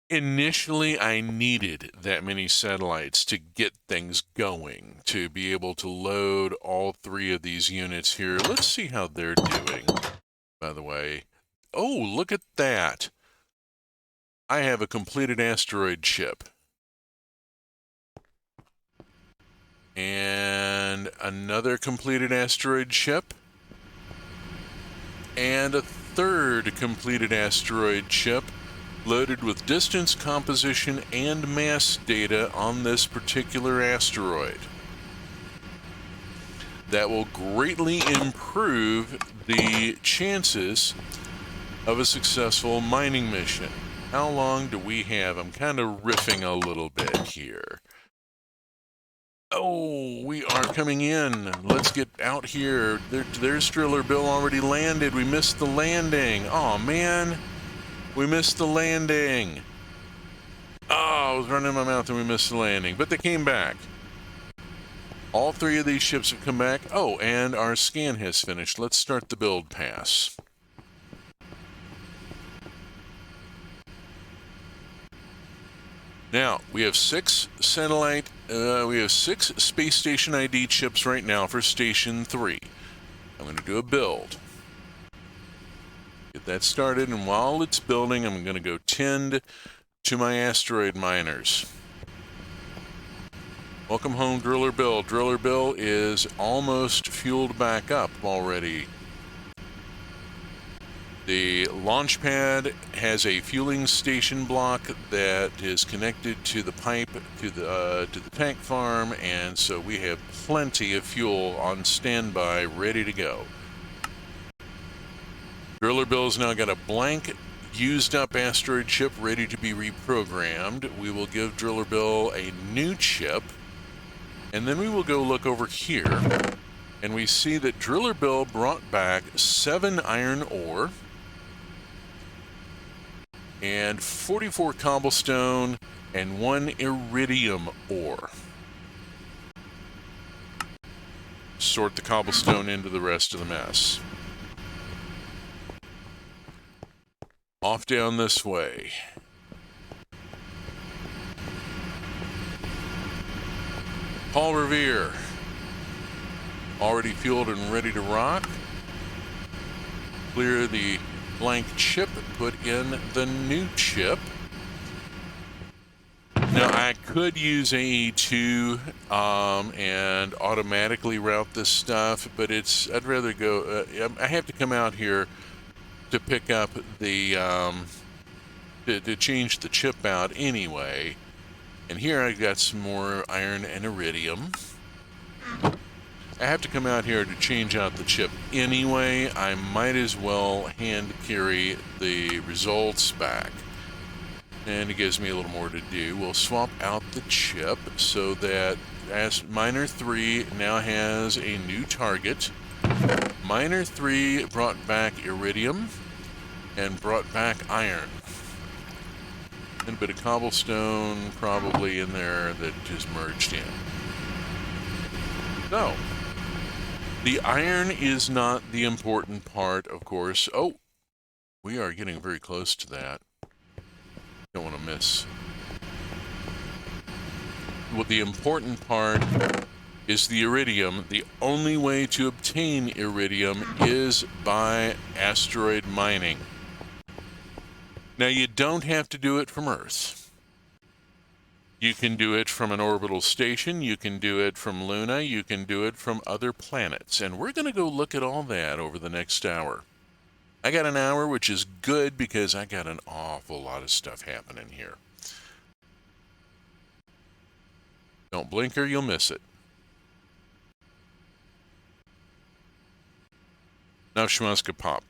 Initially, I needed that many satellites to get things going, to be able to load all 3 of these units here. Let's see how they're doing, by the way. Oh, look at that. I have a completed asteroid chip. And another completed asteroid chip. And a 3rd completed asteroid chip loaded with distance, composition, and mass data on this particular asteroid. that will greatly improve the chances of a successful mining mission. How long do we have? I'm kind of riffing a little bit here. Oh, we are coming in. Let's get out here. There's Driller Bill already landed. We missed the landing. Oh, man. We missed the landing. Oh, I was running my mouth and we missed the landing. But they came back. All three of these ships have come back. Oh, and our scan has finished. Let's start the build pass. Now, we have 6 space station ID chips right now for Station 3. I'm going to do a build. Get that started, and while it's building, I'm going to go tend to my asteroid miners. Welcome home, Driller Bill. Driller Bill is almost fueled back up already. The launch pad has a fueling station block that is connected to the pipe to the tank farm, and so we have plenty of fuel on standby, ready to go. Driller Bill's now got a blank, used-up asteroid chip ready to be reprogrammed. We will give Driller Bill a new chip, and then we will go look over here, and we see that Driller Bill brought back 7 iron ore and 44 cobblestone and 1 iridium ore. Sort the cobblestone into the rest of the mess. Off down this way. Paul Revere, already fueled and ready to rock. Clear the blank chip, put in the new chip. Now I could use AE2 and automatically route this stuff, but I'd rather go, I have to come out here to pick up the, to change the chip out anyway. And here I got some more iron and iridium. I have to come out here to change out the chip anyway. I might as well hand carry the results back. And it gives me a little more to do. We'll swap out the chip so that as Miner 3 now has a new target. Miner 3 brought back iridium and brought back iron. And a bit of cobblestone probably in there that is merged in. So, the iron is not the important part, of course. Oh, we are getting very close to that. Don't want to miss. Well, the important part is the iridium. The only way to obtain iridium is by asteroid mining. Now, you don't have to do it from Earth. You can do it from an orbital station, you can do it from Luna, you can do it from other planets, and we're going to go look at all that over the next hour. I got an hour, which is good because I got an awful lot of stuff happening here. Don't blink or you'll miss it. Now Shmaska Pop.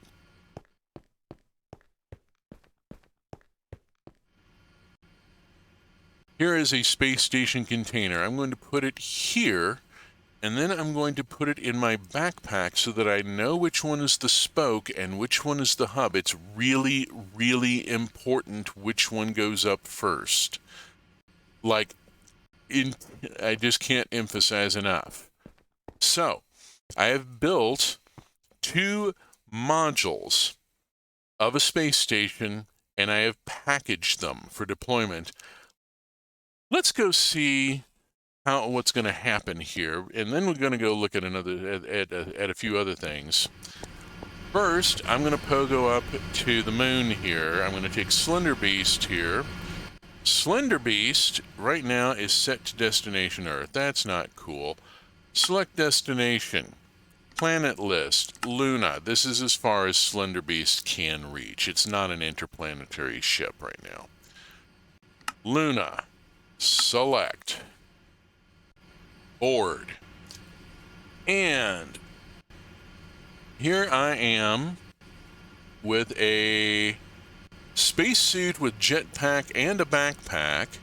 Here is a space station container. I'm going to put it here, and then I'm going to put it in my backpack so that I know which one is the spoke and which one is the hub. It's really, really important which one goes up first. I just can't emphasize enough. So, I have built 2 modules of a space station, and I have packaged them for deployment. Let's go see what's going to happen here, and then we're going to go look at at a few other things. First, I'm going to pogo up to the moon here. I'm going to take Slender Beast here. Slender Beast right now is set to destination Earth. That's not cool. Select destination. Planet list. Luna. This is as far as Slender Beast can reach. It's not an interplanetary ship right now. Luna. Select. Board. And here I am with a spacesuit with jetpack and a backpack,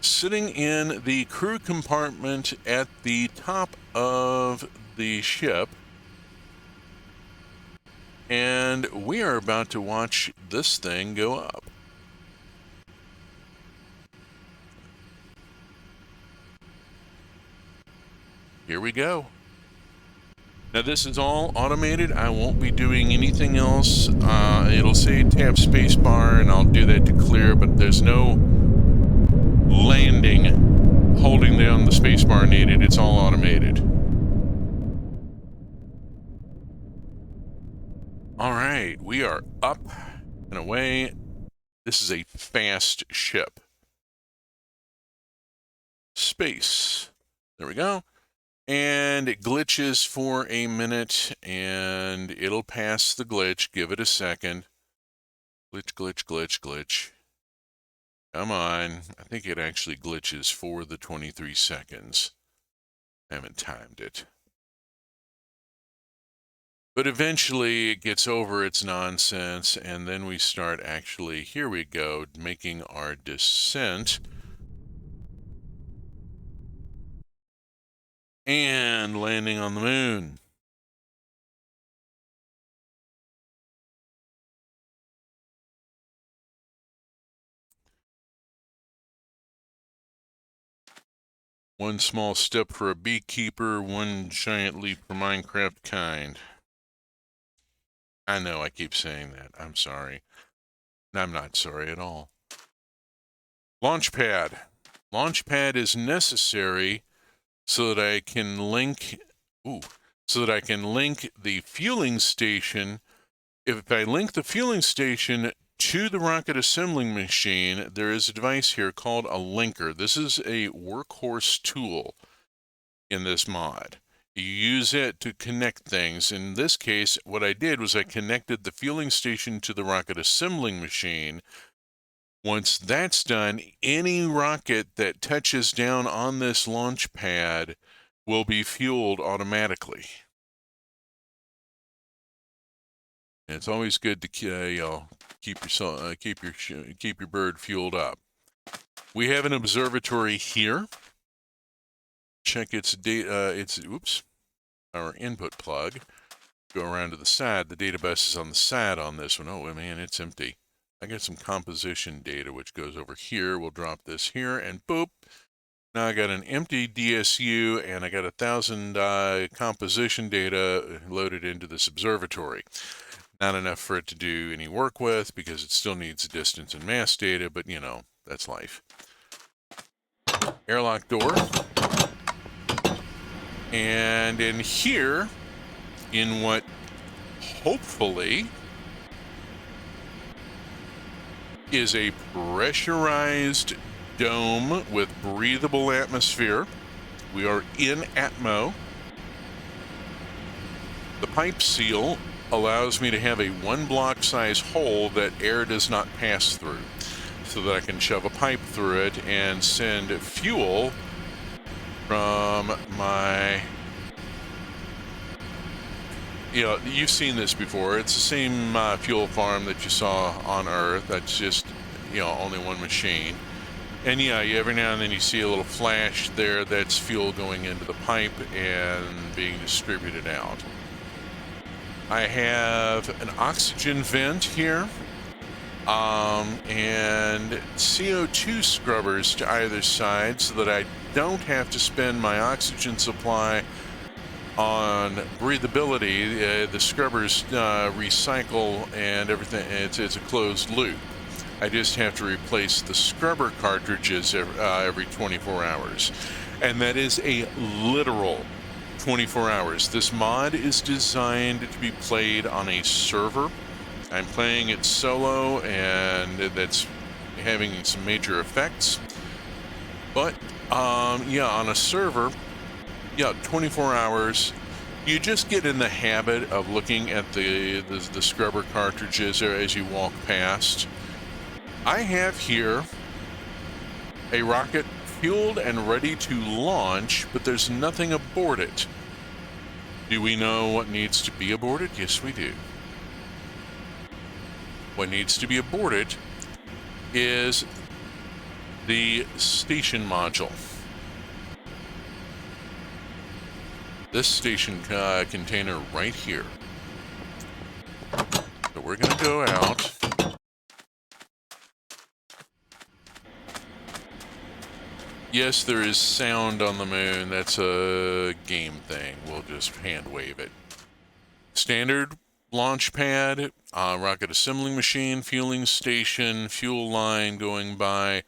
sitting in the crew compartment at the top of the ship, and we are about to watch this thing go up. Here we go. Now this is all automated. I won't be doing anything else. It'll say tap spacebar, and I'll do that to clear, but there's no landing, holding down the spacebar needed. It's all automated. All right, we are up and away. This is a fast ship. Space. There we go. And it glitches for a minute, and it'll pass the glitch. Give it a second. Glitch, glitch, glitch, glitch. Come on. I think it actually glitches for the 23 seconds. I haven't timed it. But eventually it gets over its nonsense, and then we start actually, here we go, making our descent. And landing on the moon. One small step for a beekeeper, one giant leap for Minecraft kind. I know I keep saying that. I'm sorry. I'm not sorry at all. Launchpad. Launchpad is necessary so that I can link the fueling station. If I link the fueling station to the rocket assembling machine, there is a device here called a linker. This is a workhorse tool in this mod. You use it to connect things. In this case, what I did was I connected the fueling station to the rocket assembling machine. Once that's done, any rocket that touches down on this launch pad will be fueled automatically. And it's always good to keep your bird fueled up. We have an observatory here. Check its data. Our input plug. Go around to the side. The data bus is on the side on this one. Oh man, it's empty. I got some composition data which goes over here. We'll drop this here, and boop. Now I got an empty DSU, and I got 1,000 composition data loaded into this observatory. Not enough for it to do any work with because it still needs distance and mass data, but you know, that's life. Airlock door. And in here, in what hopefully is a pressurized dome with breathable atmosphere, we are in Atmo. The pipe seal allows me to have a 1 block size hole that air does not pass through, so that I can shove a pipe through it and send fuel from my, you've seen this before. It's the same fuel farm that you saw on Earth. That's just, only one machine. And yeah, every now and then you see a little flash there. That's fuel going into the pipe and being distributed out. I have an oxygen vent here, and CO2 scrubbers to either side so that I don't have to spend my oxygen supply on breathability. The scrubbers recycle and everything. It's a closed loop. I just have to replace the scrubber cartridges every 24 hours. And that is a literal 24 hours. This mod is designed to be played on a server. I'm playing it solo, and that's having some major effects. But, on a server, 24 hours. You just get in the habit of looking at the scrubber cartridges as you walk past. I have here a rocket fueled and ready to launch, but there's nothing aboard it. Do we know what needs to be aboard it? Yes, we do. What needs to be aboard it is the station module. This station container right here. So we're going to go out. Yes, there is sound on the moon. That's a game thing. We'll just hand wave it. Standard launch pad, rocket assembling machine, fueling station, fuel line going by.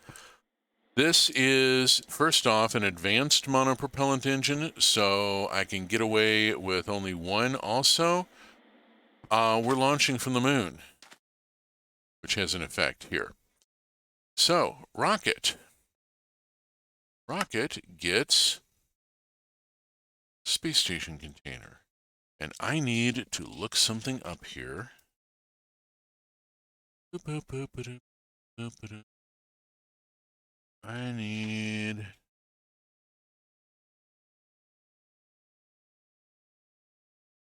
This is, first off, an advanced monopropellant engine, so I can get away with only one. Also, we're launching from the moon, which has an effect here. So, rocket gets space station container. And I need to look something up here. I need...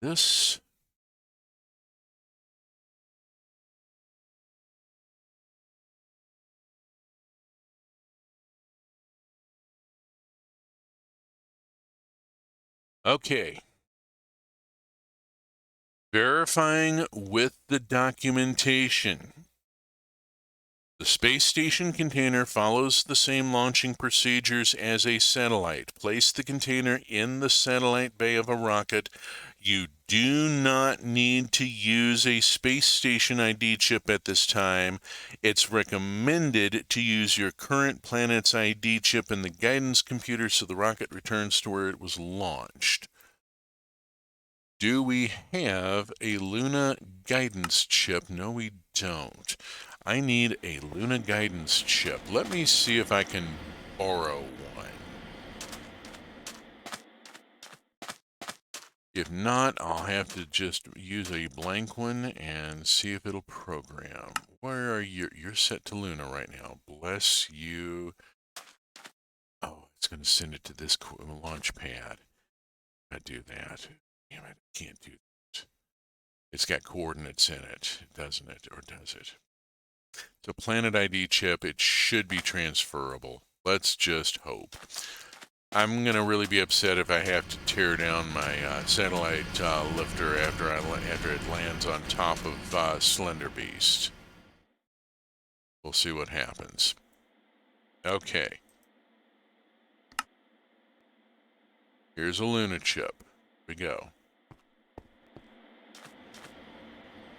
this. Okay. Verifying with the documentation. The space station container follows the same launching procedures as a satellite. Place the container in the satellite bay of a rocket. You do not need to use a space station ID chip at this time. It's recommended to use your current planet's ID chip in the guidance computer so the rocket returns to where it was launched. Do we have a Luna guidance chip? No, we don't. I need a Luna guidance chip. Let me see if I can borrow one. If not, I'll have to just use a blank one and see if it'll program. Where are you? You're set to Luna right now. Bless you. Oh, it's going to send it to this launch pad. I do that. Damn it, I can't do that. It's got coordinates in it, doesn't it? Or does it? So Planet ID chip, it should be transferable. Let's just hope. I'm going to really be upset if I have to tear down my satellite lifter after it lands on top of Slender Beast. We'll see what happens. Okay. Here's a Luna chip. Here we go.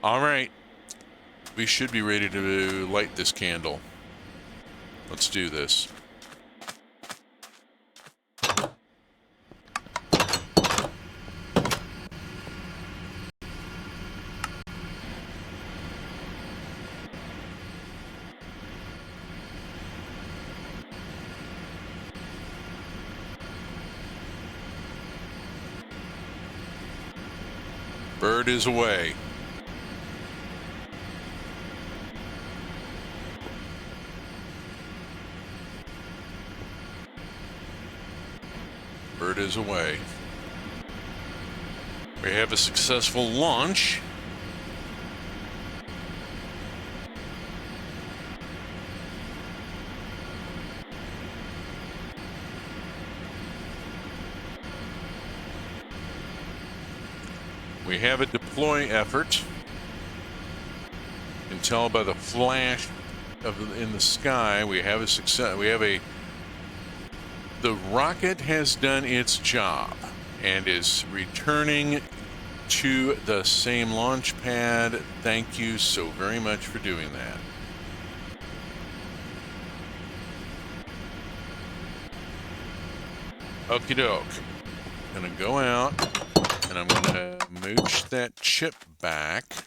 All right. We should be ready to light this candle. Let's do this. Bird is away. Bird is away. We have a successful launch. We have a deploy effort. You can tell by the flash in the sky we have a success. The rocket has done its job and is returning to the same launch pad. Thank you so very much for doing that. Okie doke. I'm gonna go out and I'm gonna mooch that chip back.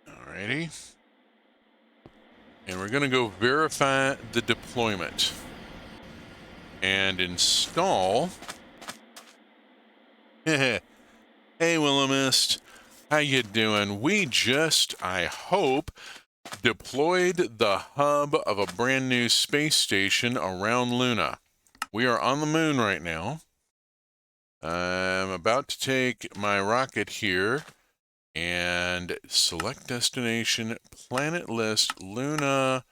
Alrighty. And we're going to go verify the deployment and install Hey, Willamist. How you doing? We just, I hope, deployed the hub of a brand new space station around Luna. We are on the moon right now. I'm about to take my rocket here and select destination, planet list, Luna.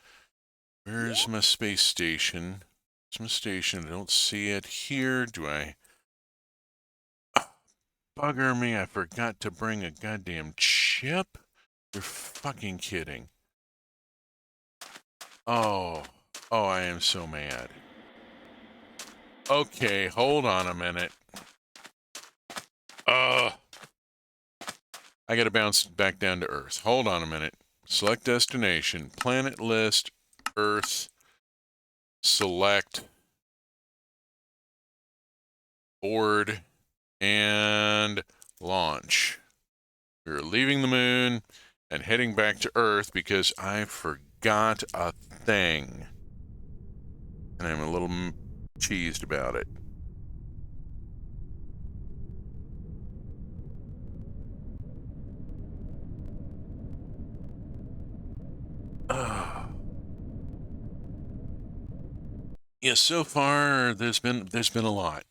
Where's my space station? Where's my station? I don't see it here. Do I? Bugger me, I forgot to bring a goddamn chip? You're fucking kidding. Oh, I am so mad. Okay, hold on a minute. I gotta bounce back down to Earth. Hold on a minute. Select destination, planet list, Earth, select, board, and launch. We're leaving the moon and heading back to Earth because I forgot a thing. And I'm a little cheesed about it. Yeah, so far there's been a lot.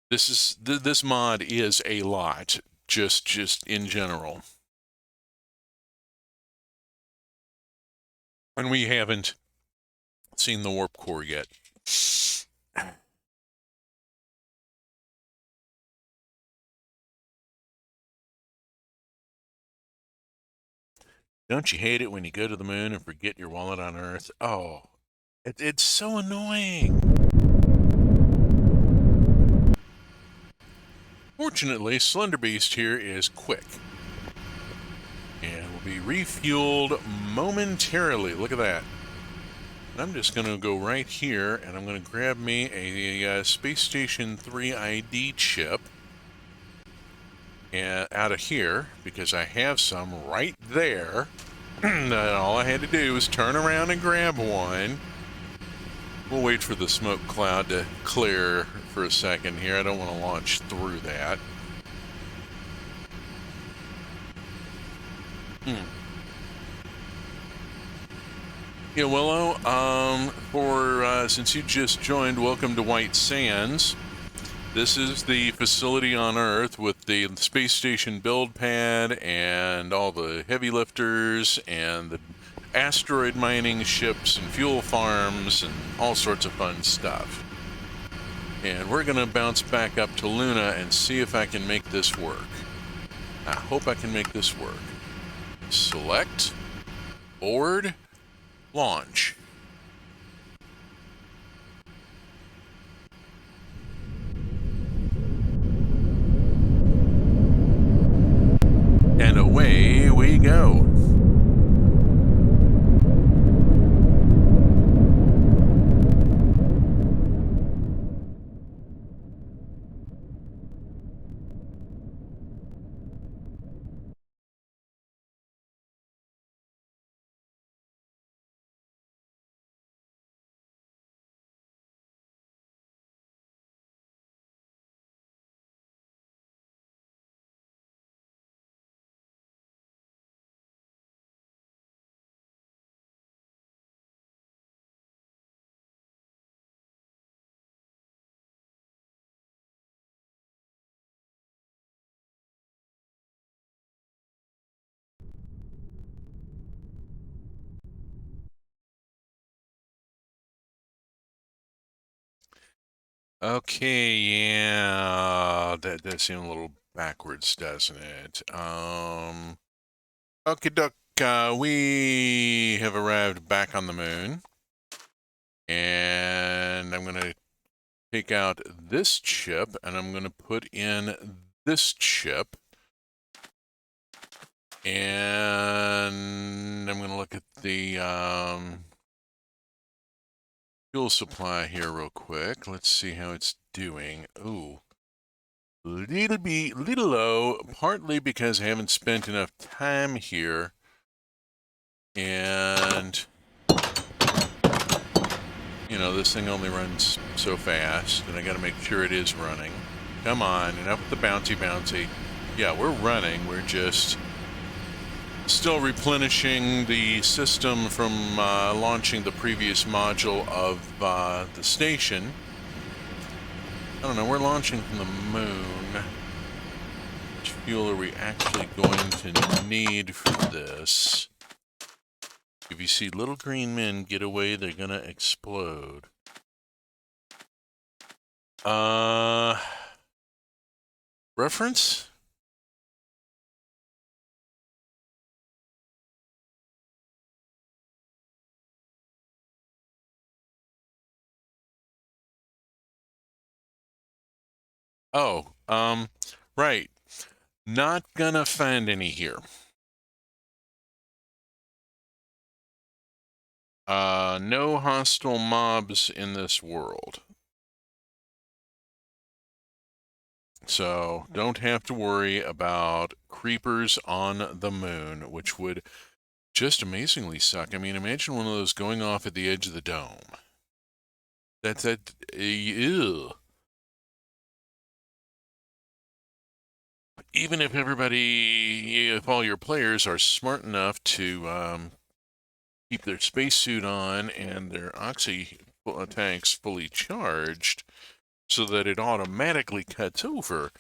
This mod is a lot, just in general. And we haven't seen the warp core yet. Don't you hate it when you go to the moon and forget your wallet on Earth? Oh, it's so annoying. Fortunately, Slender Beast here is quick. And will be refueled momentarily. Look at that. And I'm just going to go right here, and I'm going to grab me a Space Station 3 ID chip out of here, because I have some right there. All I had to do was turn around and grab one. We'll wait for the smoke cloud to clear for a second here. I don't want to launch through that. Yeah, Willow, since you just joined, welcome to White Sands. This is the facility on Earth with the space station build pad and all the heavy lifters and the asteroid mining ships and fuel farms and all sorts of fun stuff. And we're going to bounce back up to Luna and see if I can make this work. I hope I can make this work. Select, board, launch. And away we go. Okay, yeah, that does seem a little backwards, doesn't it? Okay, Duck, we have arrived back on the moon. And I'm going to take out this chip, and I'm going to put in this chip. And I'm going to look at the fuel supply here real quick. Let's see how it's doing. Ooh, little low, partly because I haven't spent enough time here. And, you know, this thing only runs so fast, and I got to make sure it is running. Come on, enough with the bouncy. Yeah, we're running. We're just still replenishing the system from launching the previous module of the station. I don't know, we're launching from the moon. How much fuel are we actually going to need for this? If you see little green men get away, they're gonna explode. Reference? Oh, right. Not gonna find any here. No hostile mobs in this world. So don't have to worry about creepers on the moon, which would just amazingly suck. I mean, imagine one of those going off at the edge of the dome. That's that. Ew. Even if if all your players are smart enough to keep their spacesuit on and their oxy tanks fully charged so that it automatically cuts over,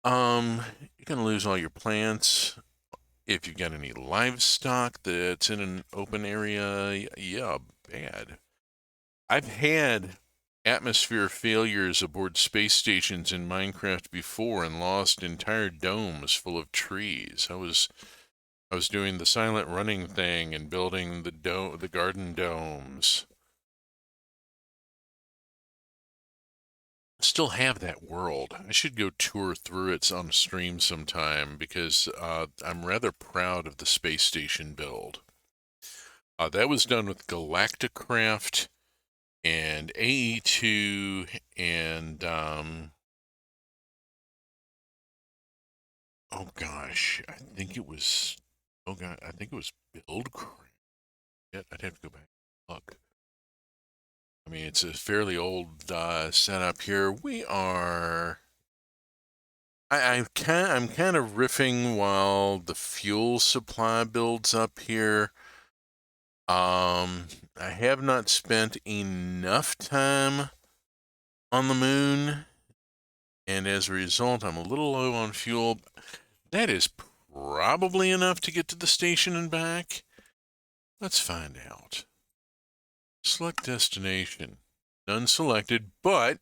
you're going to lose all your plants. If you've got any livestock that's in an open area, yeah, bad. I've had atmosphere failures aboard space stations in Minecraft before and lost entire domes full of trees. I was doing the silent running thing and building the garden domes. Still have that world. I should go tour through it on stream sometime because I'm rather proud of the space station build. That was done with Galacticraft and AE2 and oh gosh, I think it was Buildcraft. I'd have to go back and look. I mean, it's a fairly old setup here. We are. I'm kind of riffing while the fuel supply builds up here. I have not spent enough time on the moon, and as a result, I'm a little low on fuel. That is probably enough to get to the station and back. Let's find out. Select destination. None selected, but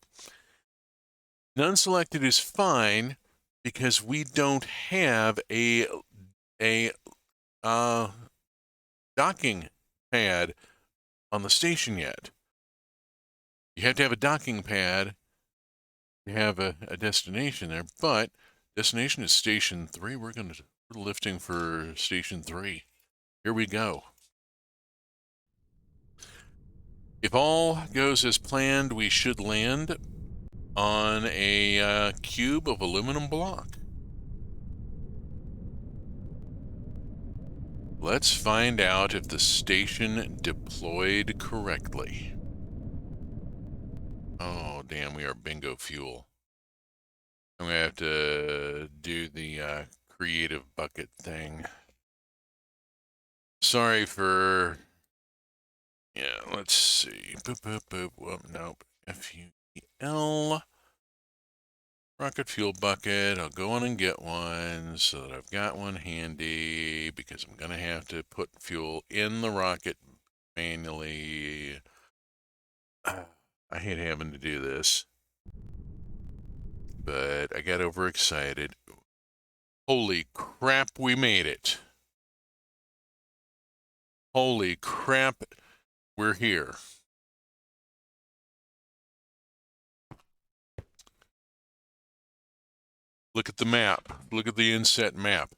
none selected is fine because we don't have a docking pad on the station yet. You have to have a docking pad to have a destination there, but destination is Station 3. We're lifting for Station 3. Here we go. If all goes as planned, we should land on a cube of aluminum block. Let's find out if the station deployed correctly. Oh, damn, we are bingo fuel. I'm going to have to do the creative bucket thing. Sorry for... Yeah, let's see. Boop, boop, boop. Well, nope. FUEL. Rocket fuel bucket. I'll go on and get one so that I've got one handy because I'm going to have to put fuel in the rocket manually. I hate having to do this, but I got overexcited. Holy crap, we made it. Holy crap, we're here. Look at the map. Look at the inset map.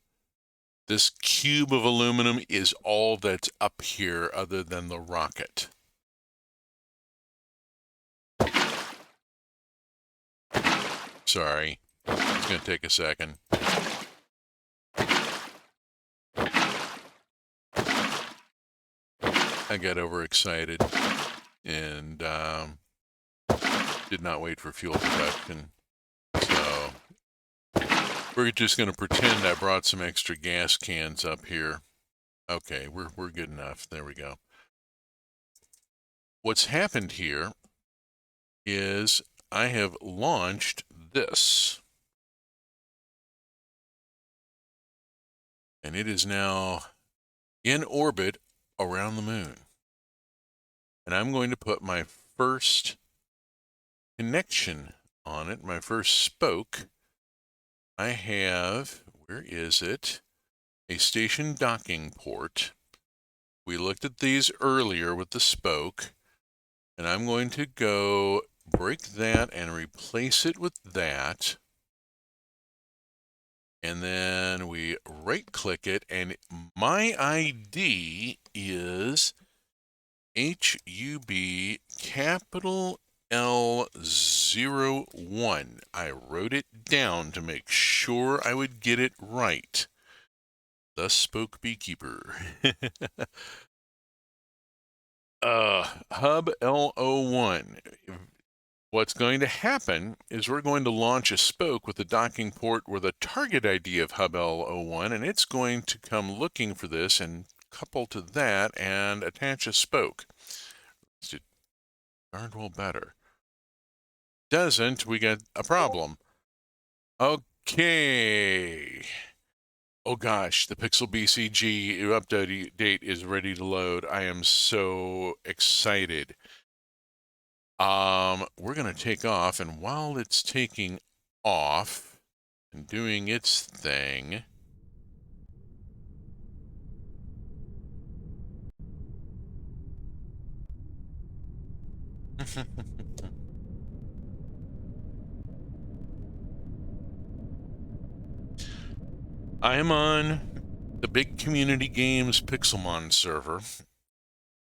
This cube of aluminum is all that's up here other than the rocket. Sorry, it's going to take a second. I got overexcited and did not wait for fuel production. So We're just going to pretend I brought some extra gas cans up here. Okay, we're good enough. There we go. What's happened here is I have launched this. And it is now in orbit around the moon. And I'm going to put my first connection on it, my first spoke. I have, where is it? A station docking port. We looked at these earlier with the spoke, and I'm going to go break that and replace it with that. And then we right click it, and my ID is HUB capital L01. I wrote it down to make sure I would get it right. Thus spoke Beekeeper. Hub L01. What's going to happen is we're going to launch a spoke with a docking port with a target ID of Hub L01, and it's going to come looking for this and couple to that and attach a spoke. It's darn well better. Doesn't, we got a problem. Okay. Oh gosh, the Pixel BCG update date is ready to load. I am so excited. We're going to take off, and while it's taking off and doing its thing, I am on the Big Community Games Pixelmon server,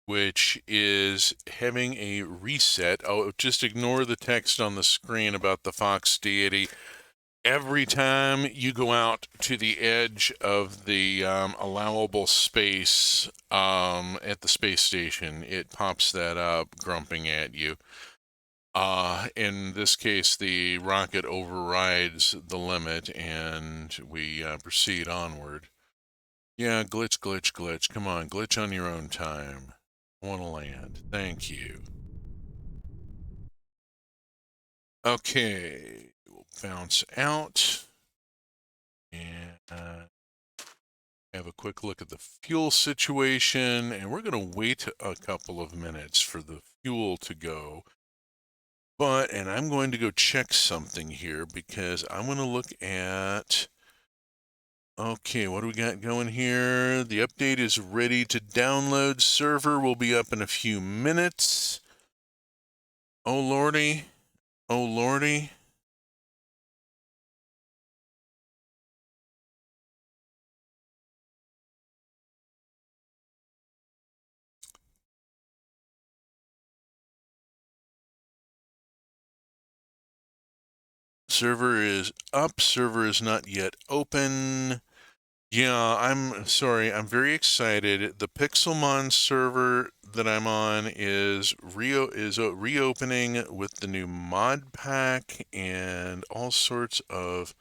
which is having a reset. Oh, just ignore the text on the screen about the Fox deity. Every time you go out to the edge of the allowable space at the space station, it pops that up, grumping at you. In this case, the rocket overrides the limit, and we proceed onward. Yeah, glitch, glitch, glitch. Come on, glitch on your own time. I want to land. Thank you. Okay, we'll bounce out and have a quick look at the fuel situation, and we're going to wait a couple of minutes for the fuel to go. And I'm going to go check something here because I want to look at, okay, what do we got going here? The update is ready to download. Server will be up in a few minutes. Oh lordy, oh lordy. Server is up, server is not yet open. Yeah, I'm sorry, I'm very excited. The Pixelmon server that I'm on is reopening with the new mod pack and all sorts of...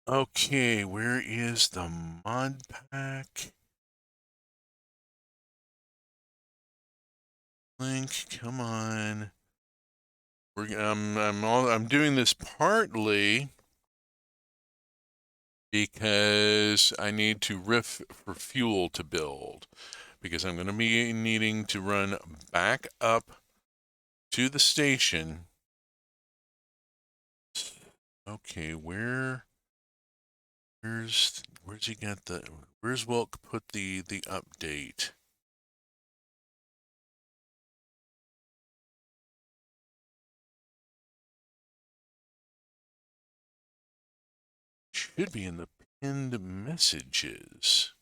Okay, where is the mod pack? Link, come on. I'm doing this partly because I need to riff for fuel to build, because I'm going to be needing to run back up to the station. Okay, where's he got the, where's Wilk put the update? Should be in the pinned messages.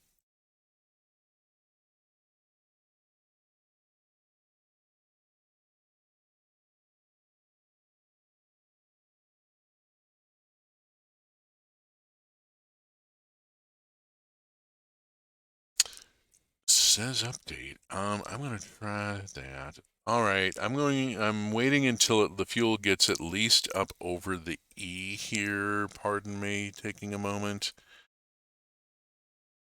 Says update. I'm gonna try that. All right, I'm waiting until the fuel gets at least up over the E here. Pardon me, taking a moment.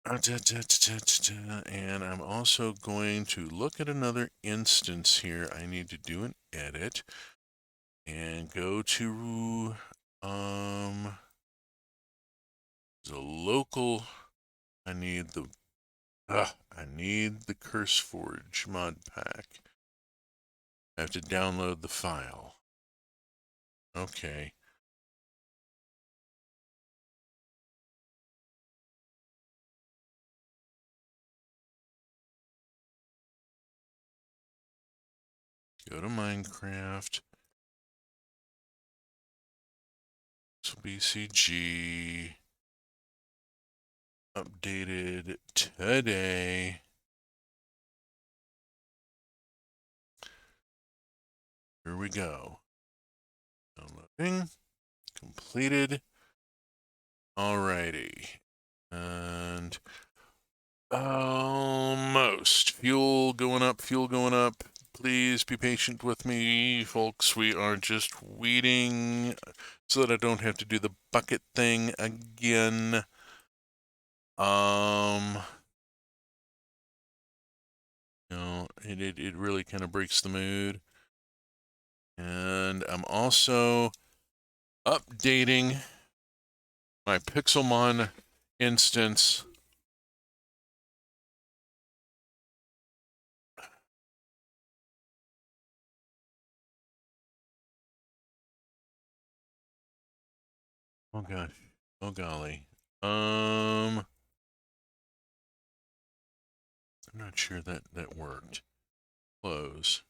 And I'm also going to look at another instance here. I need to do an edit and go to the local. I need the CurseForge mod pack. I have to download the file. Okay. Go to Minecraft. So BCG updated today. Here we go. Downloading. Completed. Alrighty. And almost. Fuel going up, fuel going up. Please be patient with me, folks. We are just waiting so that I don't have to do the bucket thing again. You know, it really kind of breaks the mood. And I'm also updating my Pixelmon instance. Oh gosh. Oh golly. I'm not sure that worked. Close.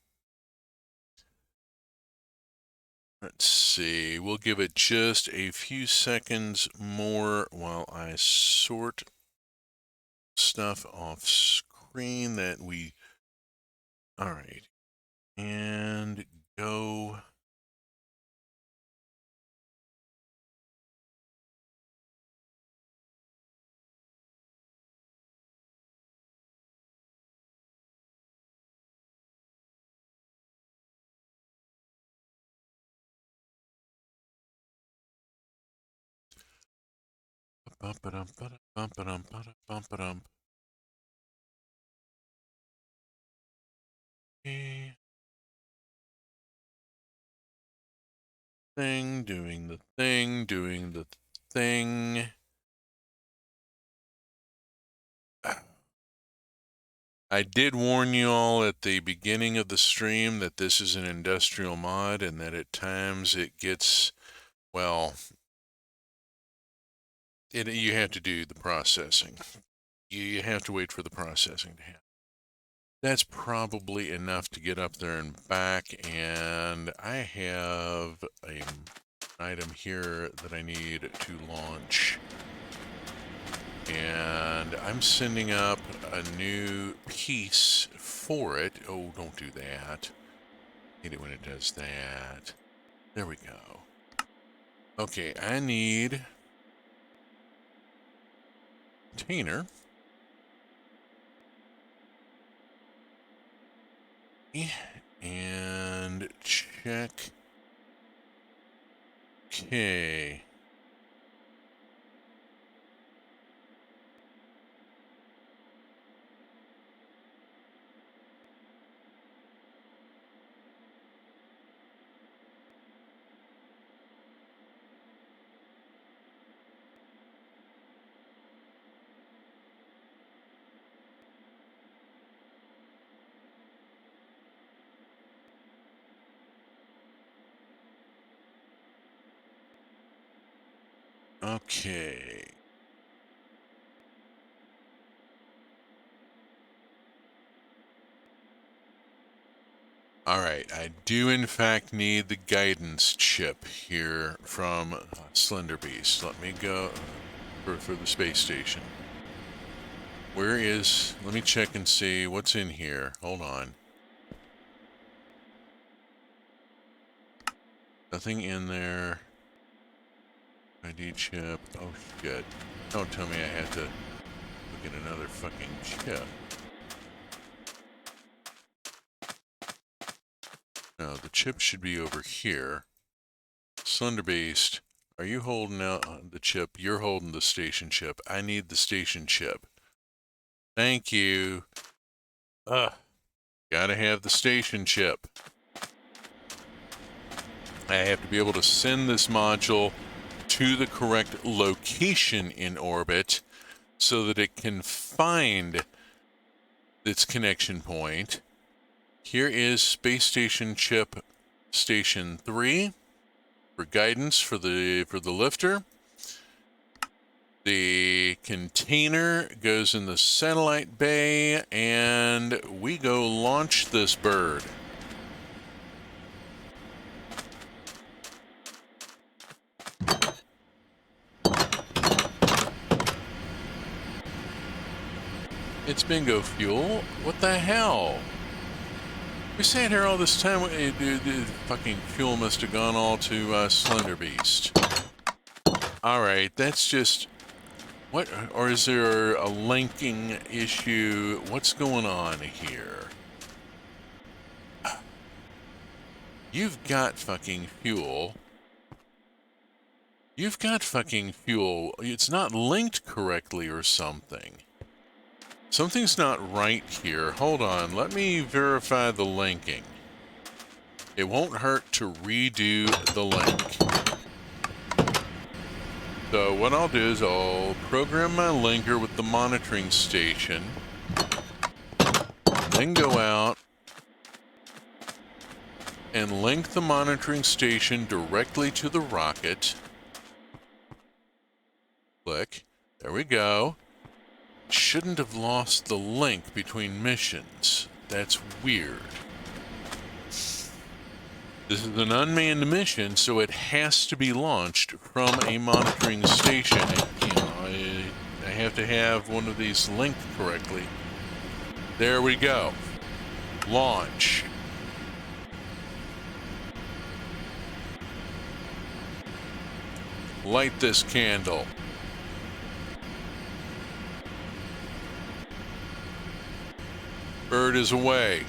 Let's see. We'll give it just a few seconds more while I sort stuff off screen that we. All right. And go. Thing, doing the thing, doing the thing. I did warn you all at the beginning of the stream that this is an industrial mod and that at times it gets, well, you have to do the processing. You have to wait for the processing to happen. That's probably enough to get up there and back, and I have an item here that I need to launch. And I'm sending up a new piece for it. Oh, don't do that. I hate it when it does that. There we go. Okay, I need container. And check. Okay. Okay. All right, I do in fact need the guidance chip here from Slender Beast. Let me go for the space station. Where is, let me check and see what's in here. Hold on. Nothing in there. ID chip. Oh shit. Don't tell me I had to look at another fucking chip. No, the chip should be over here. Slender Beast, are you holding out the chip? You're holding the station chip. I need the station chip. Thank you. Gotta have the station chip. I have to be able to send this module to the correct location in orbit so that it can find its connection point. Here is Space Station Chip Station 3 for guidance for the lifter. The container goes in the satellite bay, and we go launch this bird. It's bingo fuel. What the hell? We sat here all this time. The fucking fuel must have gone all to Slender Beast. Alright, that's just... What? Or is there a linking issue? What's going on here? You've got fucking fuel. You've got fucking fuel. It's not linked correctly or something. Something's not right here. Hold on. Let me verify the linking. It won't hurt to redo the link. So what I'll do is I'll program my linker with the monitoring station, then go out and link the monitoring station directly to the rocket. Click. There we go. Shouldn't have lost the link between missions. That's weird. This is an unmanned mission, so it has to be launched from a monitoring station. You know, I have to have one of these linked correctly. There we go. Launch. Light this candle. Bird is away.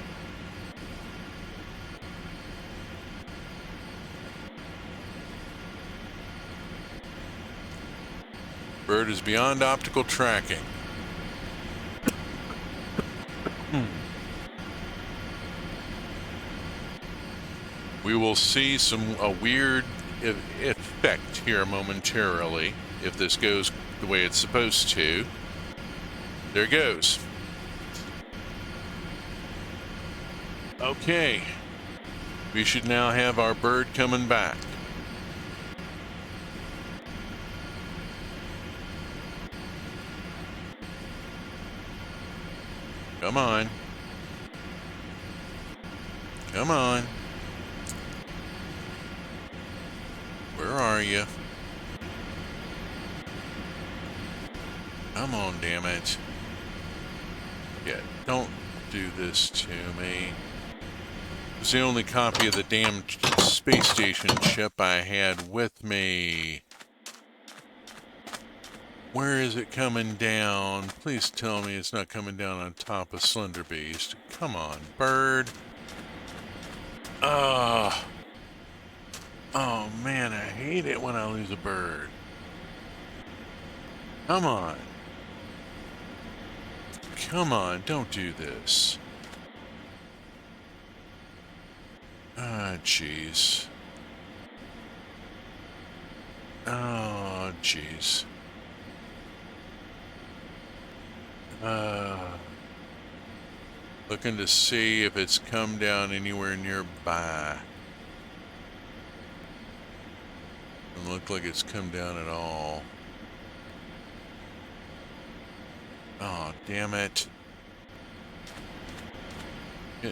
Bird is beyond optical tracking. We will see a weird effect here momentarily if this goes the way it's supposed to. There it goes. Okay. We should now have our bird coming back. Come on. Come on. Where are you? Come on, damn it. Yeah, don't do this to me. It was the only copy of the damn space station chip I had with me. Where is it coming down? Please tell me it's not coming down on top of Slender Beast. Come on, bird. Oh man, I hate it when I lose a bird. Come on. Come on, don't do this. Ah, jeez. Oh, jeez. Looking to see if it's come down anywhere nearby. Doesn't look like it's come down at all. Oh, damn it.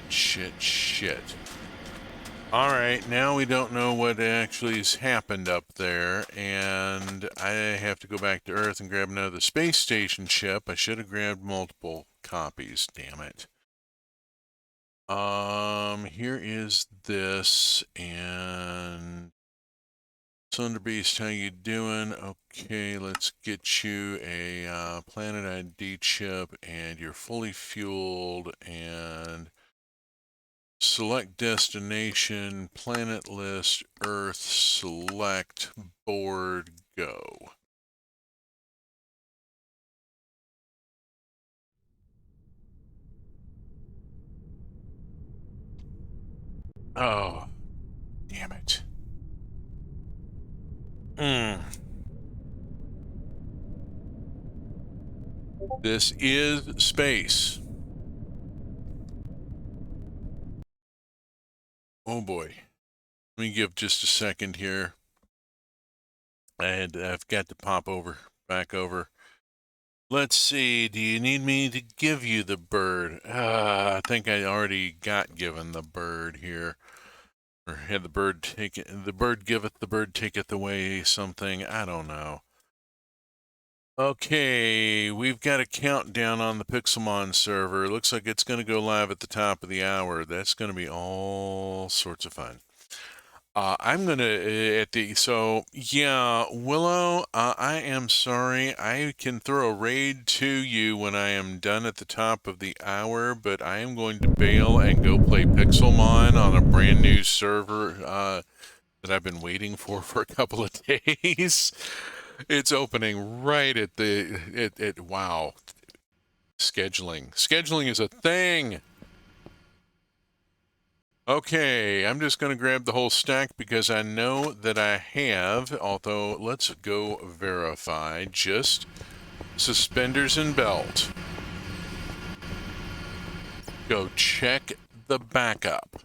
Shit. Alright, now we don't know what actually has happened up there, and I have to go back to Earth and grab another space station chip. I should have grabbed multiple copies, damn it. Here is this, and Slender Beast, how you doing? Okay, let's get you a Planet ID chip, and you're fully fueled, and select destination, planet list, Earth, select, board, go. Oh, damn it. This is space. Oh boy. Let me give just a second here. I've got to pop back over. Let's see. Do you need me to give you the bird? I think I already got given the bird here. Or had the bird take it. The bird giveth, the bird taketh away something. I don't know. Okay, we've got a countdown on the Pixelmon server. Looks like it's going to go live at the top of the hour. That's going to be all sorts of fun. I'm going to, so yeah, Willow, I am sorry. I can throw a raid to you when I am done at the top of the hour, but I am going to bail and go play Pixelmon on a brand new server that I've been waiting for a couple of days. It's opening right at wow. Scheduling is a thing. Okay, I'm just going to grab the whole stack because I know that I have, although let's go verify just suspenders and belt. Go check the backup.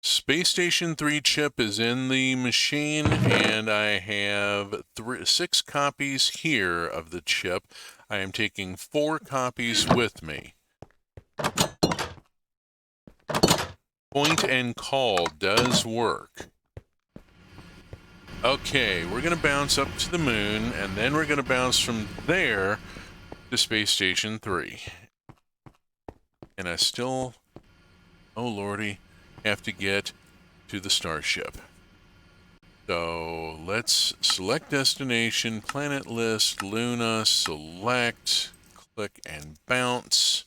Space Station 3 chip is in the machine, and I have 6 copies here of the chip. I am taking 4 copies with me. Point and call does work. Okay, we're going to bounce up to the moon, and then we're going to bounce from there to Space Station 3. And I still, oh lordy, have to get to the starship. So let's select destination, planet list, Luna, select, click and bounce.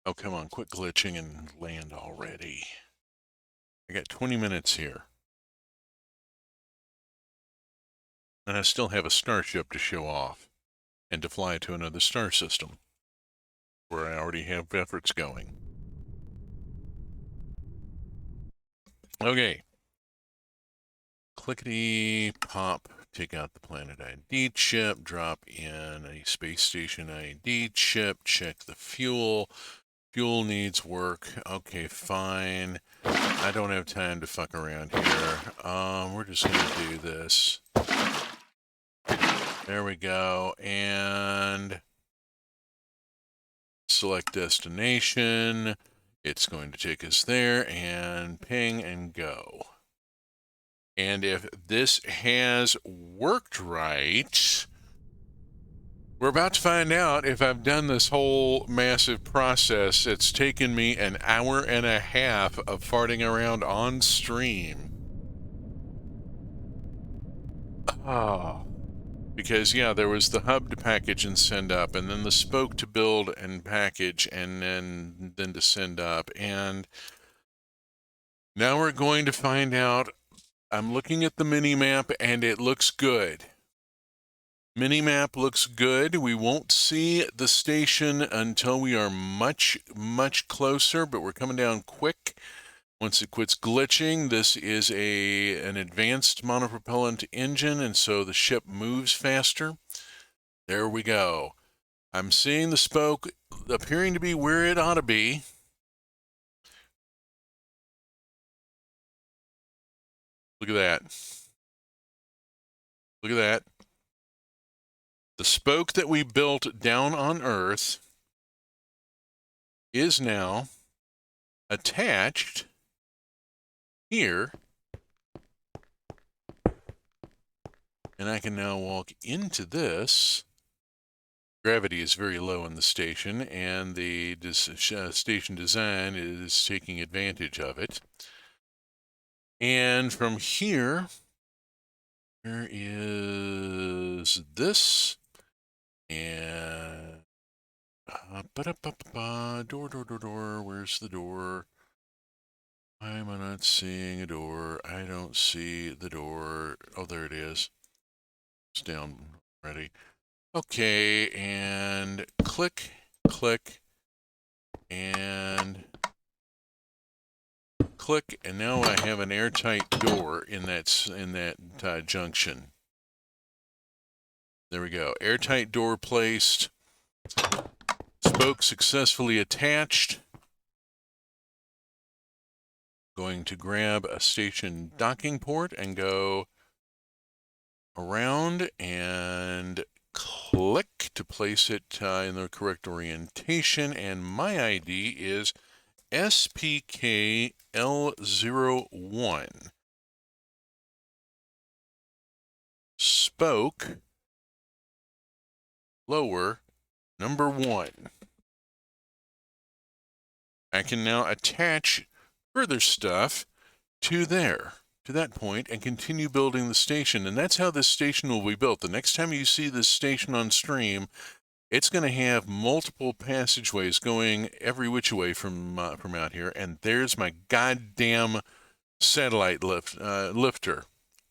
Oh, come on, quit glitching and land already. I got 20 minutes here. And I still have a starship to show off and to fly to another star system where I already have efforts going. Okay. Clickety pop, take out the planet ID chip, drop in a space station ID chip, check the fuel. Fuel needs work. Okay, fine. I don't have time to fuck around here. We're just gonna do this. There we go. And select destination. It's going to take us there and ping and go. And if this has worked right, we're about to find out if I've done this whole massive process. It's taken me an hour and a half of farting around on stream. Oh. Because, yeah, there was the hub to package and send up, and then the spoke to build and package, and then to send up. And now we're going to find out. I'm looking at the mini-map, and it looks good. Mini-map looks good. We won't see the station until we are much, much closer, but we're coming down quick. Once it quits glitching, this is an advanced monopropellant engine, and so the ship moves faster. There we go. I'm seeing the spoke appearing to be where it ought to be. Look at that. Look at that. The spoke that we built down on Earth is now attached here. And I can now walk into this. Gravity is very low in the station, and the station design is taking advantage of it. And from here, there is this, and door. Where's the door? Why am I not seeing a door? I don't see the door. Oh, there it is. It's down already. Okay, and click, and click, and now I have an airtight door in that junction. There we go. Airtight door placed. Spoke successfully attached. Going to grab a station docking port and go around and click to place it in the correct orientation. And my ID is SPKL01. Spoke lower number 1. I can now attach further stuff to that point and continue building the station. And that's how this station will be built. The next time you see this station on stream, it's going to have multiple passageways going every which way from out here. And there's my goddamn satellite lifter.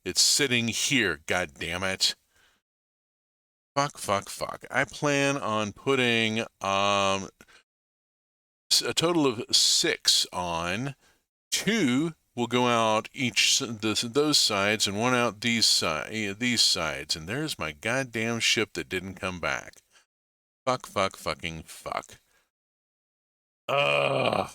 It's sitting here, goddammit. Fuck. I plan on putting a total of 6 on. 2 will go out those sides, and 1 out these sides. And there's my goddamn ship that didn't come back. Fuck. Ugh.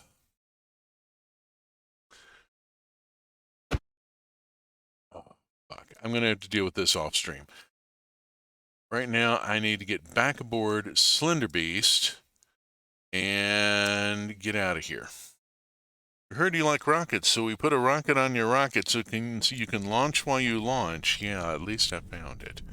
Oh, fuck. I'm gonna have to deal with this off stream. Right now, I need to get back aboard Slender Beast and get out of here. We heard you like rockets, so we put a rocket on your rocket so you can launch while you launch. Yeah, at least I found it.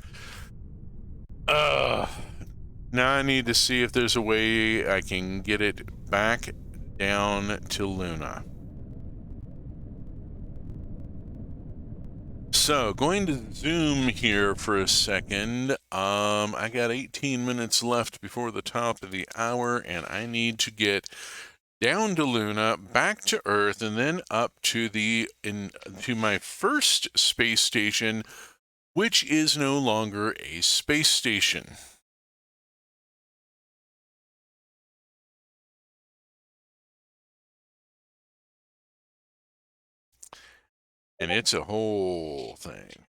Now I need to see if there's a way I can get it back down to Luna. So, going to zoom here for a second. I got 18 minutes left before the top of the hour, and I need to get down to Luna, back to Earth, and then up to my first space station, which is no longer a space station. And it's a whole thing.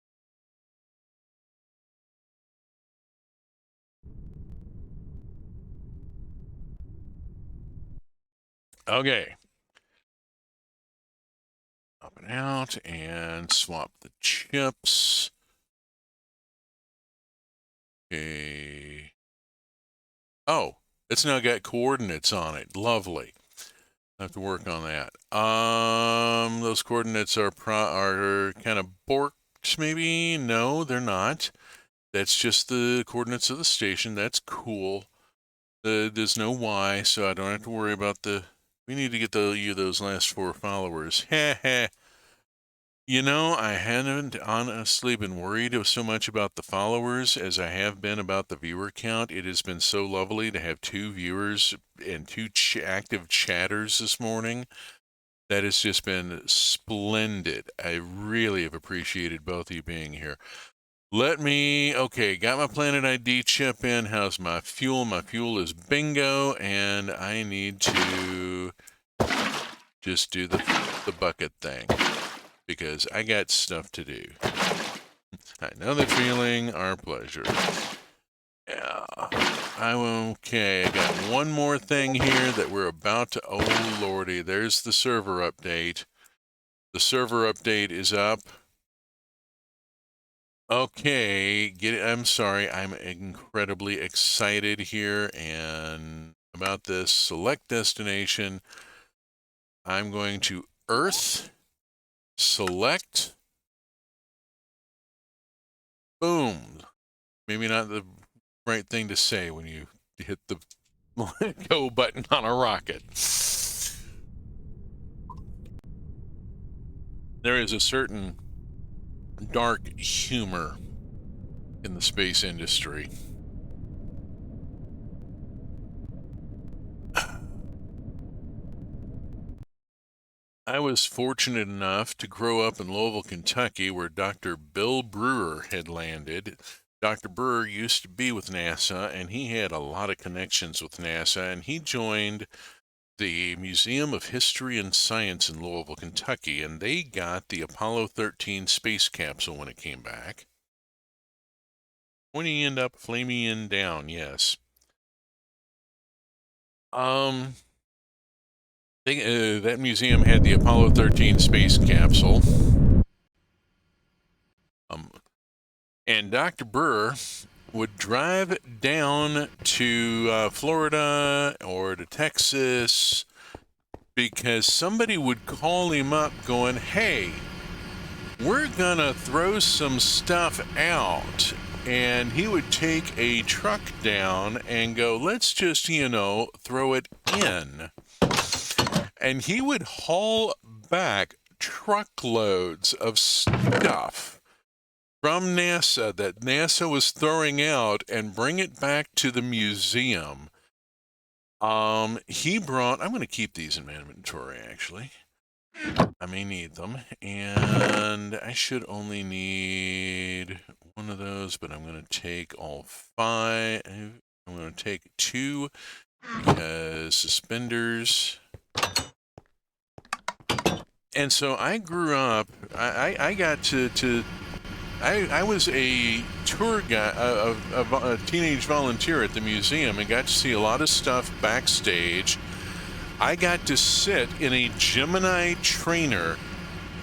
Okay. Up and out and swap the chips. Okay. Oh, it's now got coordinates on it. Lovely. I have to work on that. Those coordinates are kind of borked, maybe? No, they're not. That's just the coordinates of the station. That's cool. There's no Y, so I don't have to worry about we need to get those last 4 followers. Heh. You know, I haven't honestly been worried so much about the followers as I have been about the viewer count. It has been so lovely to have 2 viewers and 2 active chatters this morning. That has just been splendid. I really have appreciated both of you being here. Okay, got my Planet ID chip in. How's my fuel? My fuel is bingo, and I need to just do the bucket thing because I got stuff to do. I know the feeling, our pleasure. Yeah, okay. I got one more thing here that we're about to. Oh lordy, there's the server update. The server update is up. Okay, I'm sorry. I'm incredibly excited here and about this select destination. I'm going to Earth, select, boom. Maybe not the right thing to say when you hit the go button on a rocket. There is a certain dark humor in the space industry. I was fortunate enough to grow up in Louisville, Kentucky, where Dr. Bill Brewer had landed. Dr. Brewer used to be with NASA, and he had a lot of connections with NASA, and he joined the Museum of History and Science in Louisville, Kentucky, and they got the Apollo 13 space capsule when it came back. Pointy end up, flamey end down, yes. That museum had the Apollo 13 space capsule. And Dr. Burr would drive down to Florida or to Texas because somebody would call him up going, hey, we're going to throw some stuff out. And he would take a truck down and go, let's just, throw it in. And he would haul back truckloads of stuff from NASA that NASA was throwing out and bring it back to the museum. He brought, I'm going to keep these in my inventory, actually. I may need them. And I should only need one of those, but I'm going to take all 5. I'm going to take 2 because suspenders. And so I grew up, I got to I was a tour guide, a teenage volunteer at the museum and got to see a lot of stuff backstage. I got to sit in a Gemini trainer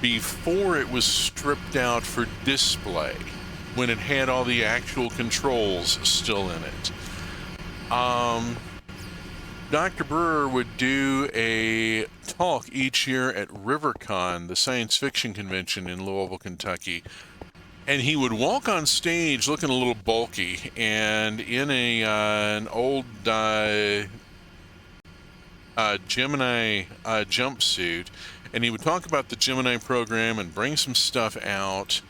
before it was stripped out for display, when it had all the actual controls still in it. Dr. Brewer would do a talk each year at RiverCon, the science fiction convention in Louisville, Kentucky. And he would walk on stage looking a little bulky and in an old Gemini jumpsuit. And he would talk about the Gemini program and bring some stuff out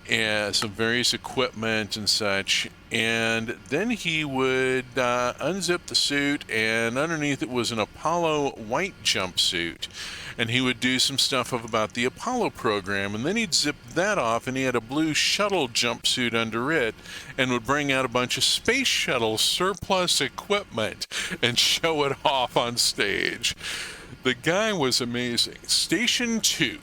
and some various equipment and such. And then he would unzip the suit, and underneath it was an Apollo white jumpsuit. And he would do some stuff about the Apollo program, and then he'd zip that off, and he had a blue shuttle jumpsuit under it, and would bring out a bunch of space shuttle surplus equipment and show it off on stage. The guy was amazing. Station 2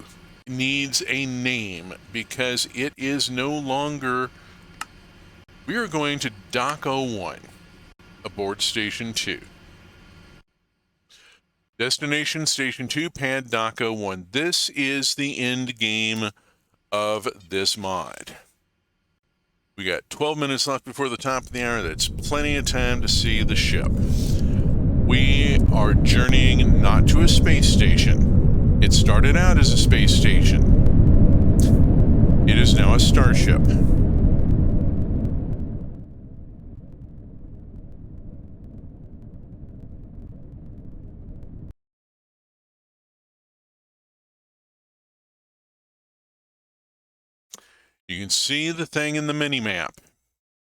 needs a name because it is no longer. We are going to Dock 01 aboard Station 2. Destination Station 2, Pad Dock 01. This is the end game of this mod. We got 12 minutes left before the top of the hour. That's plenty of time to see the ship. We are journeying not to a space station. It started out as a space station. It is now a starship. You can see the thing in the mini-map.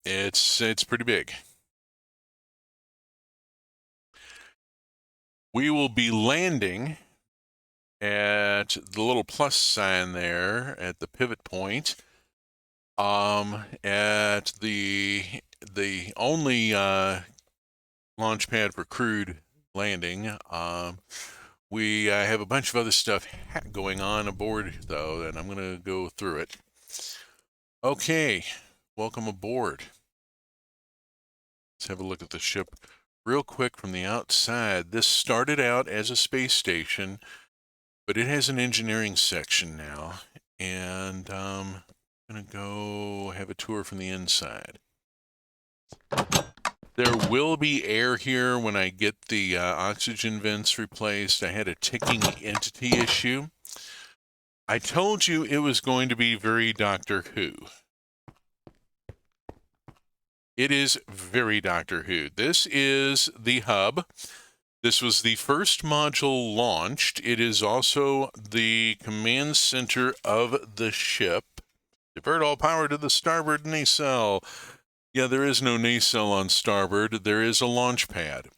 It's pretty big. We will be landing at the little plus sign there at the pivot point. At the only launch pad for crewed landing. We have a bunch of other stuff going on aboard, though, and I'm going to go through it. Okay, welcome aboard. Let's have a look at the ship real quick from the outside. This started out as a space station, but it has an engineering section now, and I'm going to go have a tour from the inside. There will be air here when I get the oxygen vents replaced. I had a ticking entity issue. I told you it was going to be very Doctor Who. It is very Doctor Who. This is the hub. This was the first module launched. It is also the command center of the ship. Divert all power to the starboard nacelle. Yeah, there is no nacelle on starboard. There is a launch pad.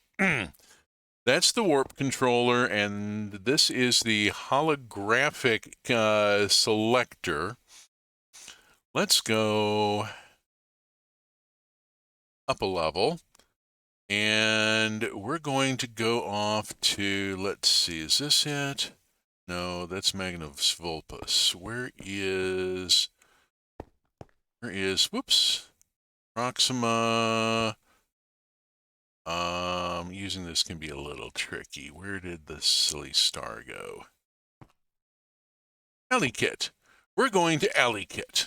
That's the warp controller, and this is the holographic selector. Let's go up a level, and we're going to go off to, let's see, is this it? No, that's Magnus Vulpus. Where is, whoops, Proxima. Using this can be a little tricky. Where did the silly star go? Alley Kit. We're going to Alley Kit.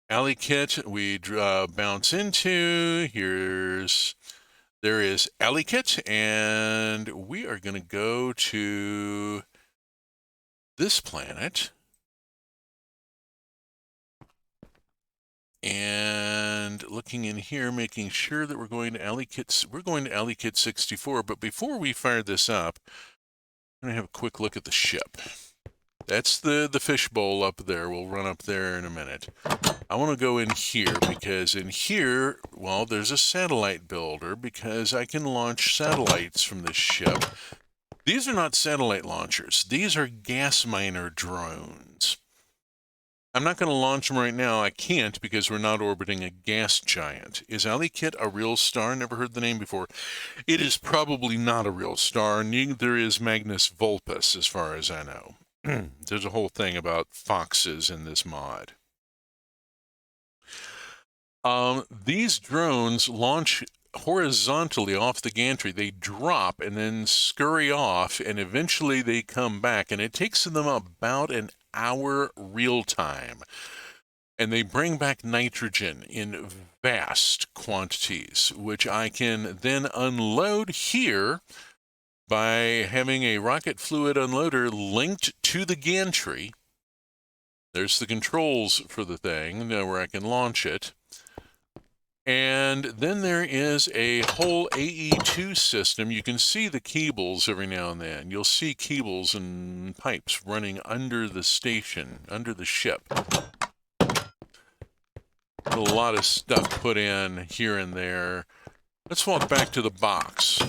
Alley Kit, we bounce into. There is Alley Kit, and we are going to go to this planet. And looking in here, making sure that we're going to Alley Kit. We're going to Alley Kit 64, but before we fire this up, I'm going to have a quick look at the ship. That's the fishbowl up there. We'll run up there in a minute. I want to go in here because in here, well, there's a satellite builder because I can launch satellites from this ship. These are not satellite launchers. These are gas miner drones. I'm not going to launch them right now. I can't because we're not orbiting a gas giant. Is Alley Kit a real star? Never heard the name before. It is probably not a real star. Neither is Magnus Vulpus, as far as I know. There's a whole thing about foxes in this mod. These drones launch horizontally off the gantry. They drop and then scurry off, and eventually they come back, and it takes them about an hour real time. And they bring back nitrogen in vast quantities, which I can then unload here by having a rocket fluid unloader linked to the gantry. There's the controls for the thing where I can launch it. And then there is a whole AE2 system. You can see the cables every now and then. You'll see cables and pipes running under the station, under the ship. A lot of stuff put in here and there. Let's walk back to the box.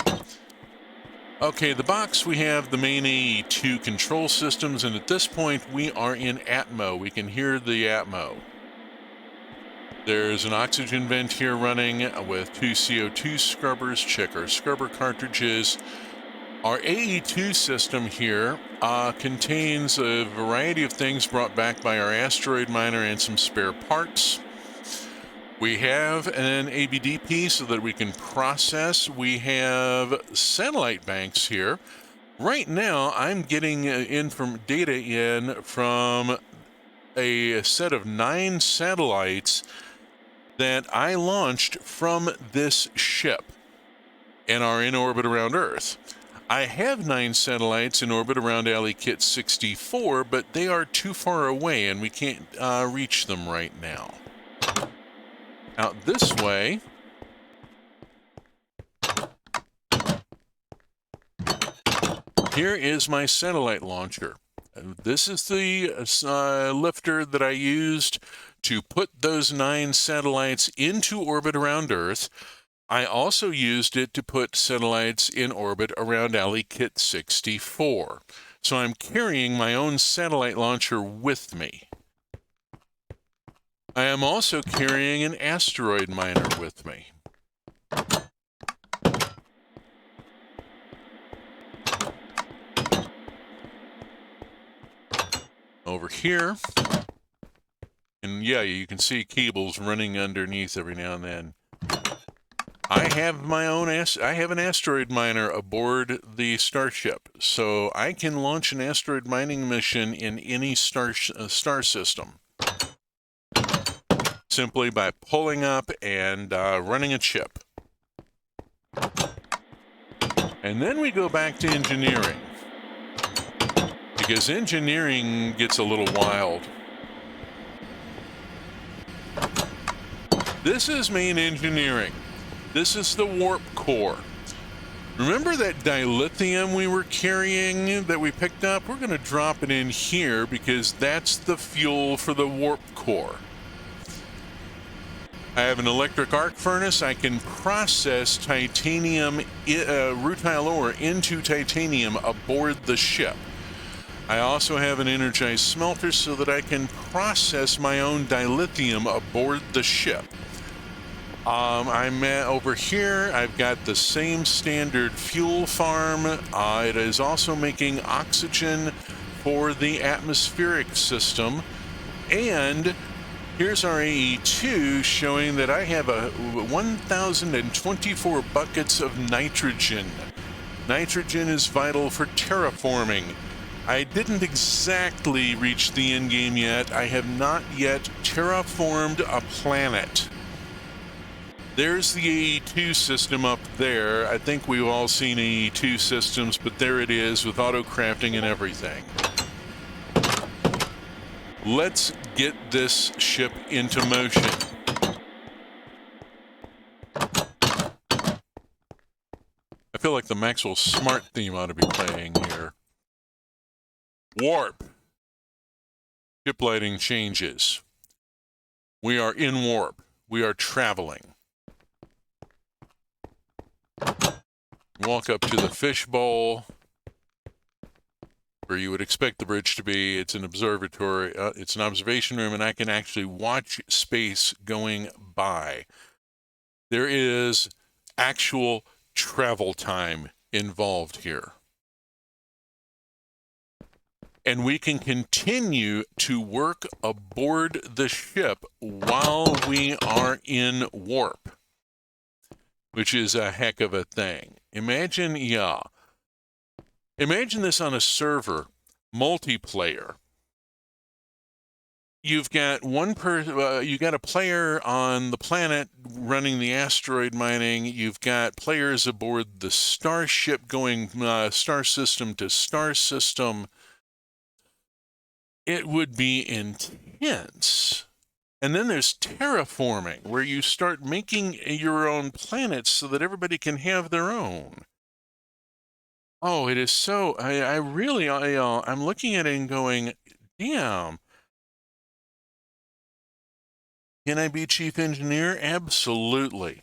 Okay, the box, we have the main AE2 control systems, and at this point we are in Atmo. We can hear the Atmo. There's an oxygen vent here running with 2 CO2 scrubbers. Check our scrubber cartridges. Our AE2 system here contains a variety of things brought back by our asteroid miner and some spare parts. We have an ABDP so that we can process. We have satellite banks here. Right now, I'm getting data in from a set of 9 satellites that I launched from this ship and are in orbit around Earth. I have 9 satellites in orbit around Alley Kit 64, but they are too far away and we can't reach them right now. Out this way, here is my satellite launcher. This is the lifter that I used to put those 9 satellites into orbit around Earth. I also used it to put satellites in orbit around Alley Kit 64. So I'm carrying my own satellite launcher with me. I am also carrying an asteroid miner with me. Over here, and yeah, you can see cables running underneath every now and then. I have my own I have an asteroid miner aboard the starship, so I can launch an asteroid mining mission in any star system simply by pulling up and running a chip. And then we go back to engineering, because engineering gets a little wild. This is main engineering. This is the warp core. Remember that dilithium we were carrying that we picked up? We're going to drop it in here because that's the fuel for the warp core. I have an electric arc furnace. I can process titanium, rutile ore into titanium aboard the ship. I also have an energized smelter so that I can process my own dilithium aboard the ship. I'm over here. I've got the same standard fuel farm. It is also making oxygen for the atmospheric system. And here's our AE2 showing that I have 1,024 buckets of nitrogen. Nitrogen is vital for terraforming. I didn't exactly reach the end game yet. I have not yet terraformed a planet. There's the AE2 system up there. I think we've all seen AE2 systems, but there it is with auto crafting and everything. Let's get this ship into motion. I feel like the Maxwell Smart theme ought to be playing here. Warp. Ship lighting changes. We are in warp. We are traveling. Walk up to the fishbowl, where you would expect the bridge to be. It's an observatory. It's an observation room, and I can actually watch space going by. There is actual travel time involved here. And we can continue to work aboard the ship while we are in warp, which is a heck of a thing. Imagine this on a server, multiplayer. You've got you got a player on the planet running the asteroid mining. You've got players aboard the starship going star system to star system. It would be intense. And then there's terraforming, where you start making your own planets so that everybody can have their own. Oh, it is so. I'm looking at it and going, damn. Can I be chief engineer? Absolutely.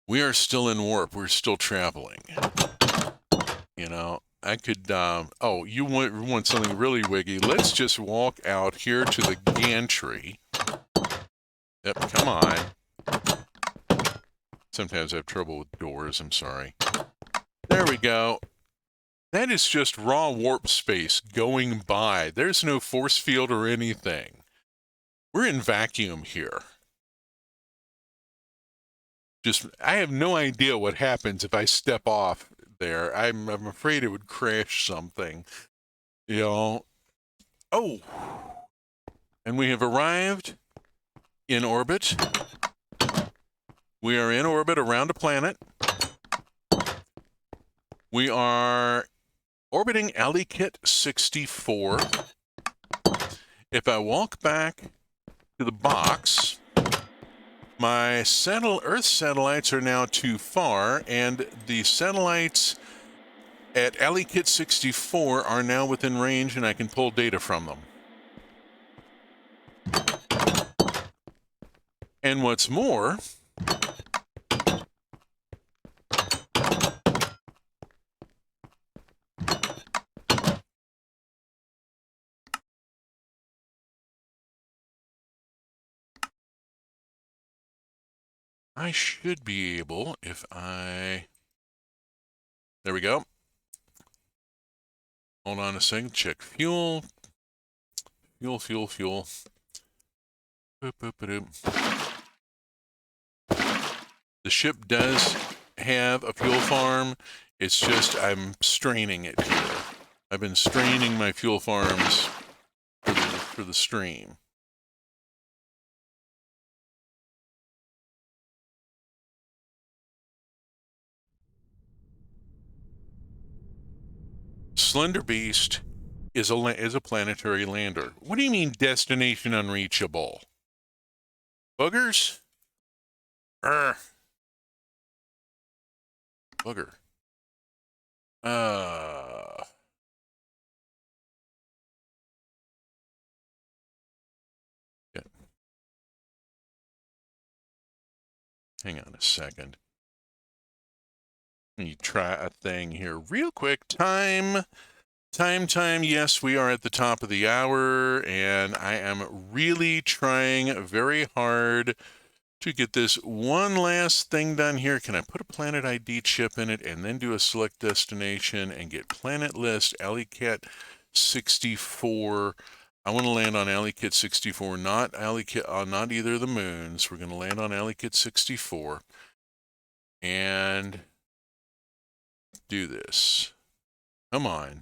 We are still in warp. We're still traveling. You know, I could, oh, you want something really wiggy. Let's just walk out here to the gantry. Yep, come on. Sometimes I have trouble with doors, I'm sorry. There we go. That is just raw warp space going by. There's no force field or anything. We're in vacuum here. I have no idea what happens if I step off there. I'm afraid it would crash something. You know. Oh! And we have arrived in orbit. We are in orbit around a planet. We are orbiting Alikit 64. If I walk back to the box, my Earth satellites are now too far, and the satellites at Alikit 64 are now within range, and I can pull data from them. And what's more, I should be able, if I... There we go. Hold on a second. Check fuel. Fuel. Boop, boop, boop. The ship does have a fuel farm. It's just I'm straining it here. I've been straining my fuel farms for the stream. Slender Beast is a planetary lander. What do you mean destination unreachable? Boogers? Booger. Yeah. Hang on a second. Let me try a thing here real quick. Time. Yes, we are at the top of the hour, and I am really trying very hard to get this one last thing done here. Can I put a planet ID chip in it and then do a select destination and get planet list Alleycat 64? I want to land on Alleycat 64, not not either of the moons. We're going to land on Alleycat 64 and do this. Come on.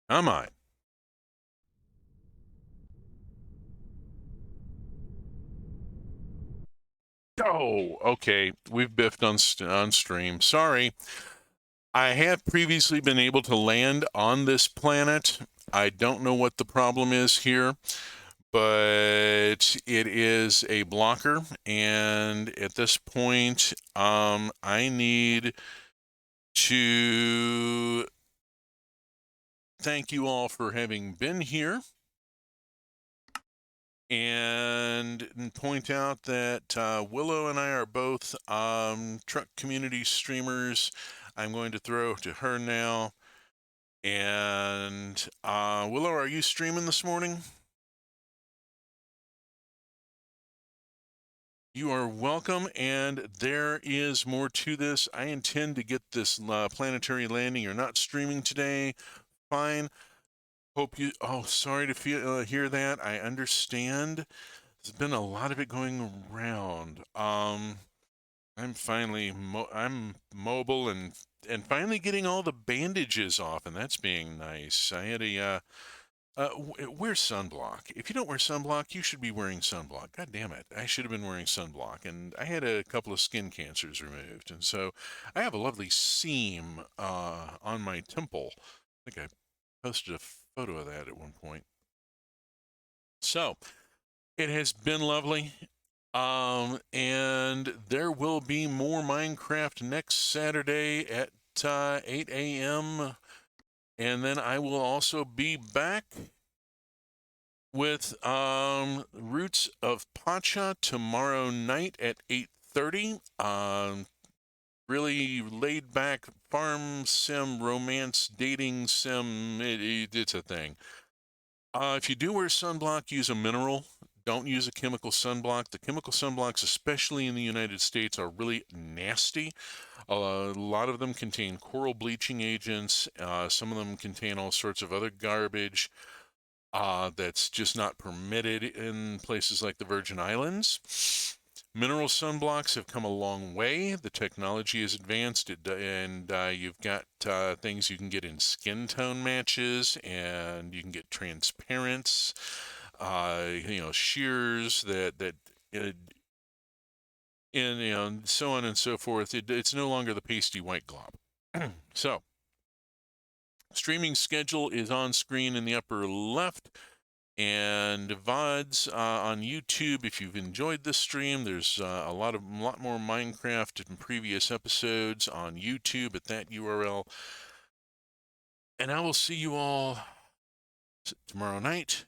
Come on. Oh, okay. We've biffed on stream. Sorry. I have previously been able to land on this planet. I don't know what the problem is here, but it is a blocker. And at this point, I need to thank you all for having been here and point out that Willow and I are both truck community streamers. I'm going to throw to her now. And Willow, are you streaming this morning? You are welcome, and there is more to this. I intend to get this planetary landing. You're not streaming today. Fine. Hope you. Oh, sorry to hear that. I understand. There's been a lot of it going around. I'm finally I'm mobile and finally getting all the bandages off, and that's being nice. I had a wear sunblock. If you don't wear sunblock, you should be wearing sunblock. God damn it. I should have been wearing sunblock. And I had a couple of skin cancers removed. And so I have a lovely seam on my temple. I think I posted a photo of that at one point. So it has been lovely. And there will be more Minecraft next Saturday at 8 a.m. And then I will also be back with Roots of Pacha tomorrow night at 8:30. Really laid back farm sim, romance, dating sim. It's a thing. If you do wear sunblock, use a mineral. Don't use a chemical sunblock. The chemical sunblocks, especially in the United States, are really nasty. A lot of them contain coral bleaching agents. Some of them contain all sorts of other garbage that's just not permitted in places like the Virgin Islands. Mineral sunblocks have come a long way. The technology is advanced, and you've got things you can get in skin tone matches, and you can get transparents, shears that and so on and so forth. It's no longer the pasty white glob. So, streaming schedule is on screen in the upper left. And VODs on YouTube. If you've enjoyed this stream, there's a lot more Minecraft in previous episodes on YouTube at that URL. And I will see you all tomorrow night